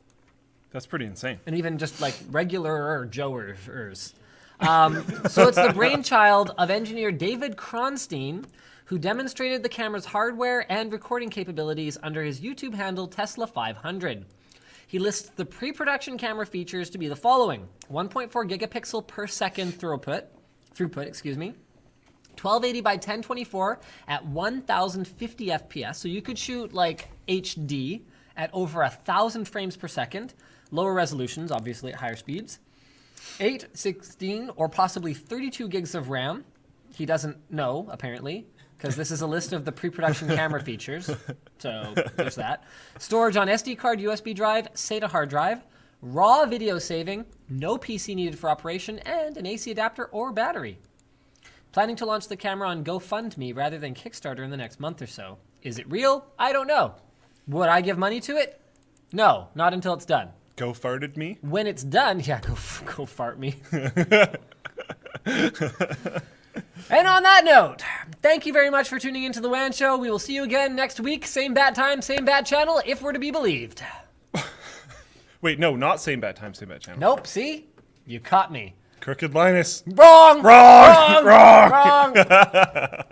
[SPEAKER 1] That's pretty insane.
[SPEAKER 2] And even just like regular Joers. So it's the brainchild of engineer David Kronstein, who demonstrated the camera's hardware and recording capabilities under his YouTube handle Tesla 500. He lists the pre-production camera features to be the following: 1.4 gigapixel per second throughput, 1280 by 1024 at 1050 FPS, so you could shoot like HD at over 1,000 frames per second, lower resolutions, obviously at higher speeds, 8, 16, or possibly 32 gigs of RAM. He doesn't know, apparently, because this is a list of the pre-production camera features, so there's that. Storage on SD card, USB drive, SATA hard drive, raw video saving, no PC needed for operation, and an AC adapter or battery. Planning to launch the camera on GoFundMe rather than Kickstarter in the next month or so. Is it real? I don't know. Would I give money to it? No, not until it's done.
[SPEAKER 1] Go farted me?
[SPEAKER 2] When it's done, yeah, go fart me. And on that note, thank you very much for tuning into The WAN Show. We will see you again next week. Same bad time, same bad channel, if we're to be believed.
[SPEAKER 1] Wait, no, not same bad time, same bad channel.
[SPEAKER 2] Nope, see? You caught me.
[SPEAKER 1] Crooked Linus.
[SPEAKER 2] Wrong!
[SPEAKER 1] Wrong!
[SPEAKER 2] Wrong! Wrong!